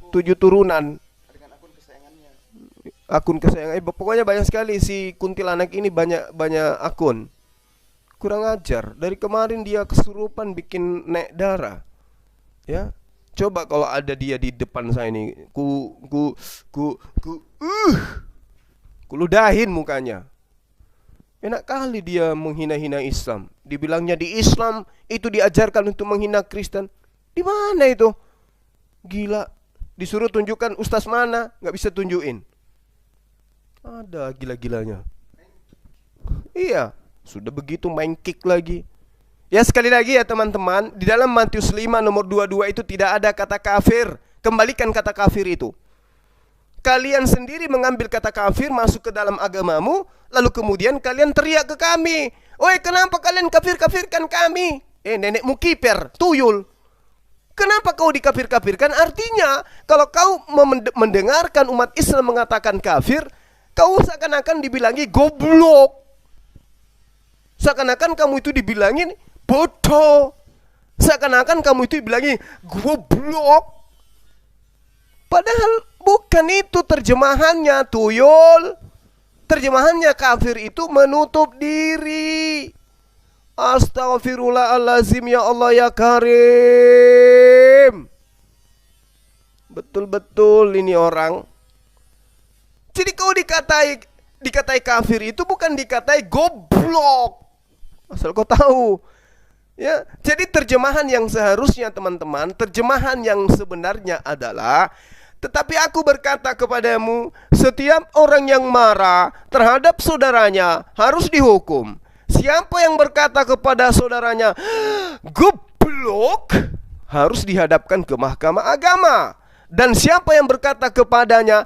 7 turunan. Akun kesayangan, pokoknya banyak sekali si kuntilanak ini, banyak akun. Kurang ajar. Dari kemarin dia kesurupan bikin naik darah. Ya. Coba kalau ada dia di depan saya ini, ku ludahin mukanya. Enak kali dia menghina-hina Islam. Dibilangnya di Islam itu diajarkan untuk menghina Kristen. Di mana itu? Gila. Disuruh tunjukkan ustaz mana, nggak bisa tunjukin. Ada gila-gilanya. Iya, sudah begitu main kick lagi. Ya, sekali lagi ya teman-teman, di dalam Matius 5 nomor 22 itu tidak ada kata kafir. Kembalikan kata kafir itu. Kalian sendiri mengambil kata kafir masuk ke dalam agamamu, lalu kemudian kalian teriak ke kami, "Oi, kenapa kalian kafir-kafirkan kami?" Nenekmu kiper, tuyul. Kenapa kau dikafir-kafirkan? Artinya, kalau kau mendengarkan umat Islam mengatakan kafir, kau seakan-akan dibilangi goblok. Seakan-akan kamu itu dibilangin bodoh. Seakan-akan kamu itu dibilangin goblok. Padahal bukan itu terjemahannya, tuyul. Terjemahannya kafir itu menutup diri. Astaghfirullahalazim, ya Allah ya Karim. Betul-betul ini orang. Jadi kau dikatai kafir itu bukan dikatai goblok. Asal kau tahu. Ya, jadi terjemahan yang seharusnya teman-teman, terjemahan yang sebenarnya adalah, tetapi aku berkata kepadamu, setiap orang yang marah terhadap saudaranya harus dihukum. Siapa yang berkata kepada saudaranya goblok harus dihadapkan ke mahkamah agama. Dan siapa yang berkata kepadanya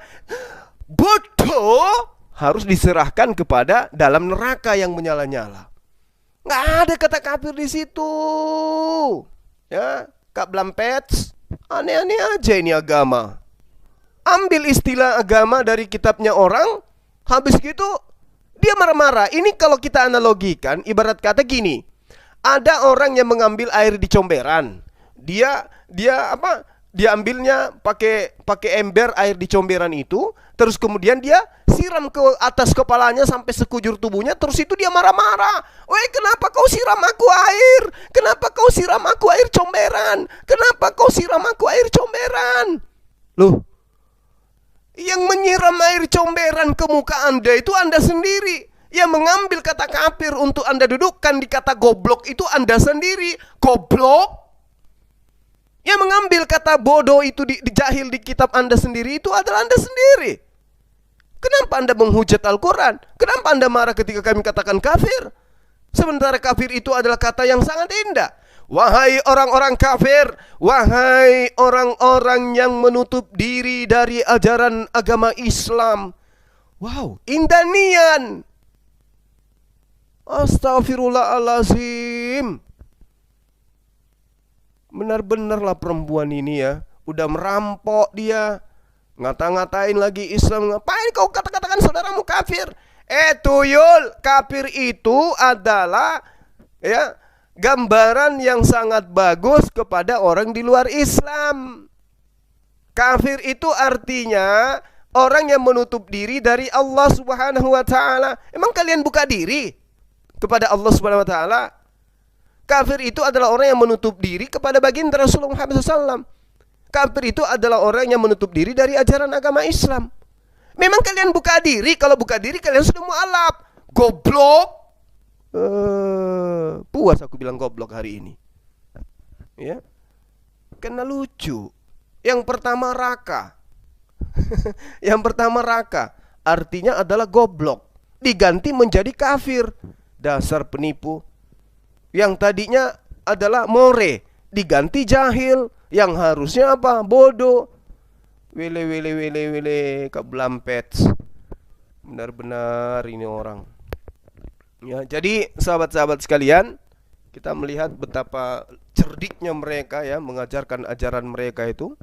bodoh harus diserahkan kepada dalam neraka yang menyala-nyala. Nggak ada kata kafir di situ. Ya, Kak Blampets, aneh-aneh aja ini agama. ambil istilah agama dari kitabnya orang, habis gitu dia marah-marah. Ini kalau kita analogikan, ibarat kata gini, ada orang yang mengambil air di comberan. Dia ambilnya pakai ember air di comberan itu, terus kemudian dia siram ke atas kepalanya sampai sekujur tubuhnya, terus itu dia marah-marah. Weh, kenapa kau siram aku air? Kenapa kau siram aku air comberan? Kenapa kau siram aku air comberan? Loh, yang menyiram air comberan ke muka Anda itu Anda sendiri. Yang mengambil kata kafir untuk Anda dudukkan di kata goblok itu Anda sendiri. Goblok. Yang mengambil kata bodoh itu di jahil di kitab Anda sendiri itu adalah Anda sendiri. Kenapa Anda menghujat Al-Quran? Kenapa Anda marah ketika kami katakan kafir? Sementara kafir itu adalah kata yang sangat indah. Wahai orang-orang kafir, wahai orang-orang yang menutup diri dari ajaran agama Islam. Wow, indah nian. Astagfirullahalazim. Benar-benarlah perempuan ini ya, udah merampok dia. Ngata-ngatain lagi Islam. Ngapain kau kata-katakan saudaramu kafir? Tuyul, kafir itu adalah ya gambaran yang sangat bagus kepada orang di luar Islam. Kafir itu artinya orang yang menutup diri dari Allah Subhanahu wa taala. Emang kalian buka diri kepada Allah Subhanahu wa taala? Kafir itu adalah orang yang menutup diri kepada baginda Rasulullah Muhammad SAW. Kafir itu adalah orang yang menutup diri dari ajaran agama Islam. Memang kalian buka diri? Kalau buka diri kalian sudah mualaf. Goblok. Puas aku bilang goblok hari ini. Ya, karena lucu. Yang pertama raka. Yang pertama raka, artinya adalah goblok, diganti menjadi kafir. Dasar penipu. Yang tadinya adalah more, diganti jahil. Yang harusnya apa? Bodoh. Wele keblampet. Benar-benar ini orang. Ya, jadi sahabat-sahabat sekalian, kita melihat betapa cerdiknya mereka ya mengajarkan ajaran mereka itu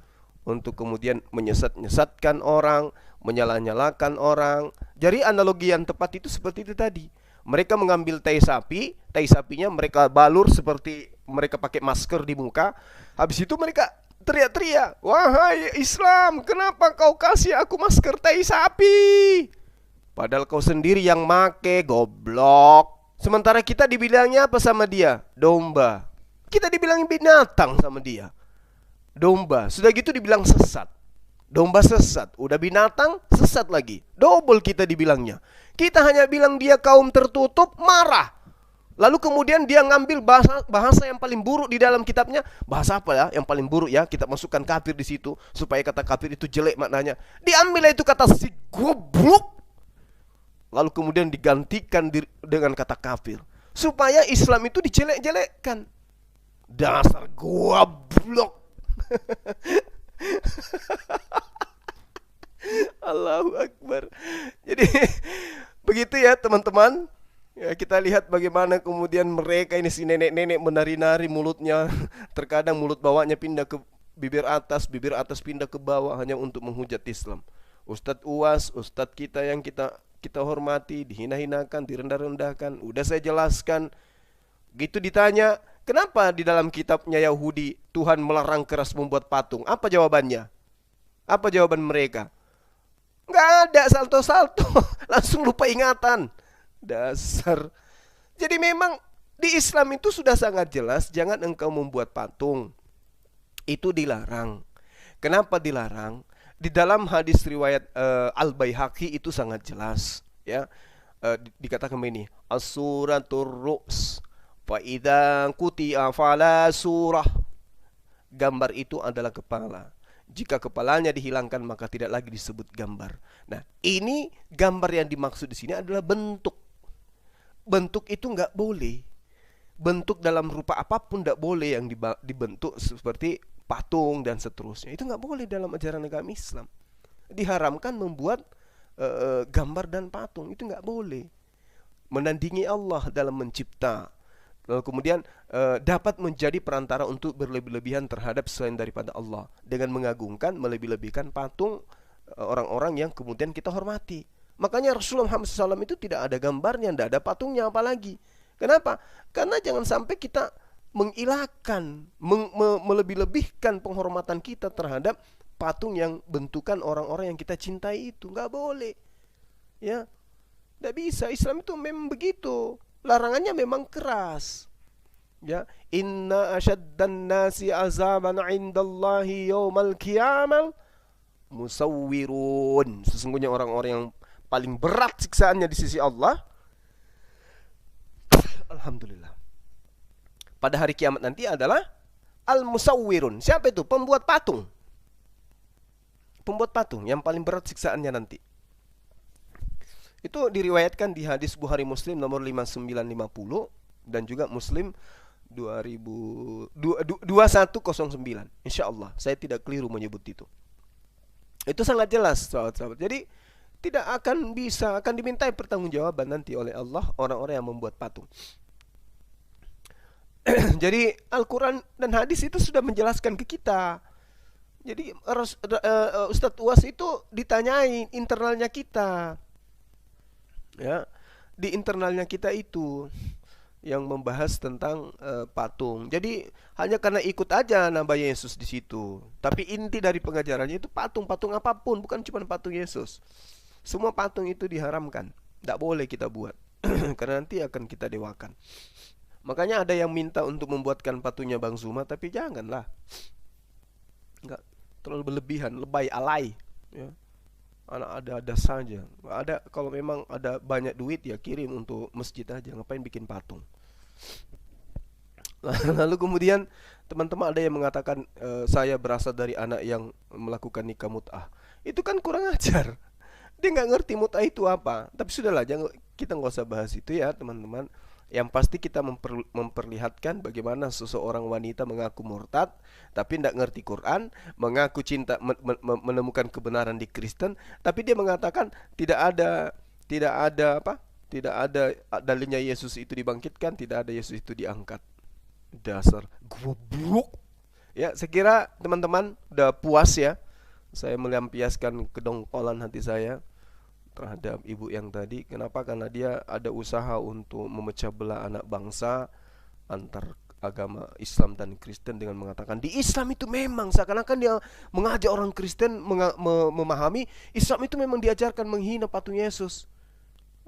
untuk kemudian menyesatkan orang, menyalah-nyalakan orang. Jadi analogi yang tepat itu seperti itu tadi. Mereka mengambil tai sapinya mereka balur seperti mereka pakai masker di muka. Habis itu mereka teriak-teriak, "Wahai Islam, kenapa kau kasih aku masker tai sapi? Padahal kau sendiri yang make, goblok." Sementara kita dibilangnya apa sama dia? Domba. Kita dibilang binatang sama dia. Domba. Sudah gitu dibilang sesat. Domba sesat. Udah binatang, sesat lagi. Double kita dibilangnya. Kita hanya bilang dia kaum tertutup, marah. Lalu kemudian dia ngambil bahasa yang paling buruk di dalam kitabnya. Bahasa apa ya yang paling buruk ya? Kita masukkan kafir di situ supaya kata kafir itu jelek maknanya. Diambil itu kata si goblok. Lalu kemudian digantikan dengan kata kafir supaya Islam itu dijelek-jelekkan. Dasar goblok. Allahu Akbar. Jadi begitu ya teman-teman. Ya, kita lihat bagaimana kemudian mereka ini si nenek-nenek menari-nari mulutnya. Terkadang mulut bawahnya pindah ke bibir atas pindah ke bawah hanya untuk menghujat Islam. Ustadz UAS, ustadz kita yang kita hormati, dihina-hinakan, direndah-rendahkan. Udah saya jelaskan. Gitu ditanya, kenapa di dalam kitabnya Yahudi Tuhan melarang keras membuat patung? Apa jawabannya? Apa jawaban mereka? Nggak ada, salto-salto. Langsung lupa ingatan. Dasar. Jadi memang di Islam itu sudah sangat jelas, jangan engkau membuat patung. Itu dilarang. Kenapa dilarang? Di dalam hadis riwayat Al-Baihaqi itu sangat jelas, ya. Dikatakan begini, as-suratur ru's fa idza quti'a fala surah. Gambar itu adalah kepala. Jika kepalanya dihilangkan maka tidak lagi disebut gambar. Nah, ini gambar yang dimaksud di sini adalah bentuk. Bentuk itu nggak boleh. Bentuk dalam rupa apapun nggak boleh yang dibentuk seperti patung dan seterusnya. Itu nggak boleh dalam ajaran agama Islam. Diharamkan membuat gambar dan patung. Itu nggak boleh. Menandingi Allah dalam mencipta. Lalu kemudian dapat menjadi perantara untuk berlebih-lebihan terhadap selain daripada Allah dengan mengagungkan, melebih-lebihkan patung orang-orang yang kemudian kita hormati. Makanya Rasulullah Muhammad SAW itu tidak ada gambarnya, tidak ada patungnya apalagi. Kenapa? Karena jangan sampai kita mengilahkan, melebih-lebihkan penghormatan kita terhadap patung yang bentukan orang-orang yang kita cintai itu. Nggak boleh. Ya, nggak bisa. Islam itu memang begitu. Larangannya memang keras. Ya, inna asyaddan nasi azaban indallahi yaumal qiyamah musawwirun. Sesungguhnya orang-orang yang paling berat siksaannya di sisi Allah, alhamdulillah, pada hari kiamat nanti adalah al-musawwirun. Siapa itu? Pembuat patung. Pembuat patung yang paling berat siksaannya nanti. Itu diriwayatkan di hadis Bukhari Muslim nomor 5950 dan juga Muslim 2109. Insyaallah saya tidak keliru menyebut itu. Itu sangat jelas, sahabat-sahabat. Jadi tidak akan dimintai pertanggungjawaban nanti oleh Allah orang-orang yang membuat patung. Jadi Al-Quran dan hadis itu sudah menjelaskan ke kita. Jadi Ustadz UAS itu ditanyai internalnya kita. Ya, di internalnya kita itu yang membahas tentang patung. Jadi hanya karena ikut aja nama Yesus di situ. Tapi inti dari pengajarannya itu patung apapun, bukan cuma patung Yesus. Semua patung itu diharamkan, tidak boleh kita buat, karena nanti akan kita dewakan. Makanya ada yang minta untuk membuatkan patungnya Bang Zuma, tapi janganlah, nggak terlalu berlebihan, lebay, alay. Ya. Anak ada saja. Ada, kalau memang ada banyak duit ya kirim untuk masjid aja. Ngapain bikin patung? Lalu kemudian teman-teman ada yang mengatakan saya berasal dari anak yang melakukan nikah mut'ah. Itu kan kurang ajar. Dia nggak ngerti mut'ah itu apa. Tapi sudahlah, kita nggak usah bahas itu ya teman-teman. Yang pasti kita memperlihatkan bagaimana seseorang wanita mengaku murtad, tapi tidak ngerti Quran, mengaku cinta menemukan kebenaran di Kristen, tapi dia mengatakan tidak ada dalilnya Yesus itu dibangkitkan, tidak ada Yesus itu diangkat. Dasar goblok. Ya, saya kira teman-teman udah puas ya. Saya melampiaskan kedongkolan hati saya terhadap ibu yang tadi. Kenapa? Karena dia ada usaha untuk memecah belah anak bangsa antar agama Islam dan Kristen dengan mengatakan di Islam itu memang seakan-akan dia mengajak orang Kristen memahami Islam itu memang diajarkan menghina patung Yesus.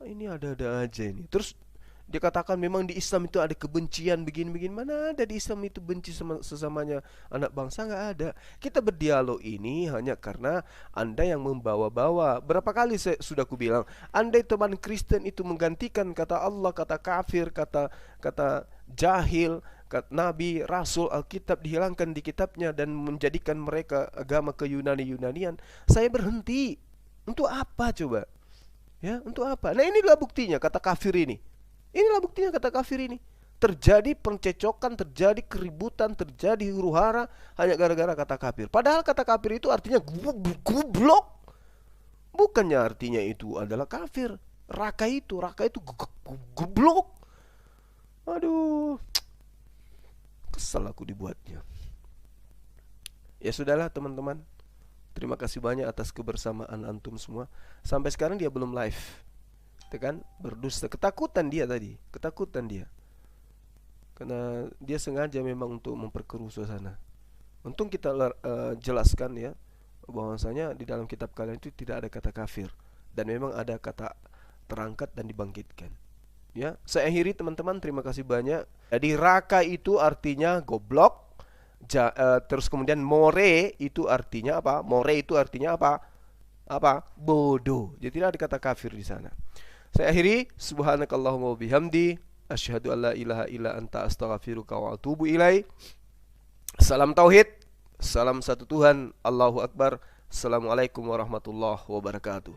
Ini ada-ada aja ini. Terus dia katakan memang di Islam itu ada kebencian begini-begini. Mana ada di Islam itu benci sama sesamanya anak bangsa? Nggak ada. Kita berdialog ini hanya karena Anda yang membawa-bawa. Berapa kali saya sudah kubilang, andai teman Kristen itu menggantikan kata Allah, kata kafir, kata jahil, kata Nabi, Rasul, Alkitab dihilangkan di kitabnya dan menjadikan mereka agama ke-Yunani-Yunanian, saya berhenti. Untuk apa coba? Ya, untuk apa? Nah, inilah buktinya kata kafir ini. Inilah buktinya kata kafir ini. Terjadi pencecokan, terjadi keributan, terjadi huru-hara hanya gara-gara kata kafir. Padahal kata kafir itu artinya goblok. Bukannya artinya itu adalah kafir. Raka itu goblok. Aduh, kesal aku dibuatnya. Ya sudahlah teman-teman. Terima kasih banyak atas kebersamaan antum semua. Sampai sekarang dia belum live. Itu kan berdusta, ketakutan dia tadi, karena dia sengaja memang untuk memperkeruh suasana. Untung kita jelaskan ya bahwasanya di dalam kitab kalian itu tidak ada kata kafir dan memang ada kata terangkat dan dibangkitkan. Ya, saya akhiri teman-teman, terima kasih banyak. Jadi raka itu artinya goblok, terus kemudian more itu artinya apa? More itu artinya apa? Bodoh. Jadi tidak ada kata kafir di sana. Saya akhiri, subhanakallahumma wabihamdi, asyhadu an la ilaha illa anta astaghfiruka wa atubu ilai. Salam tauhid, salam satu Tuhan, Allahu Akbar. Assalamualaikum warahmatullahi wabarakatuh.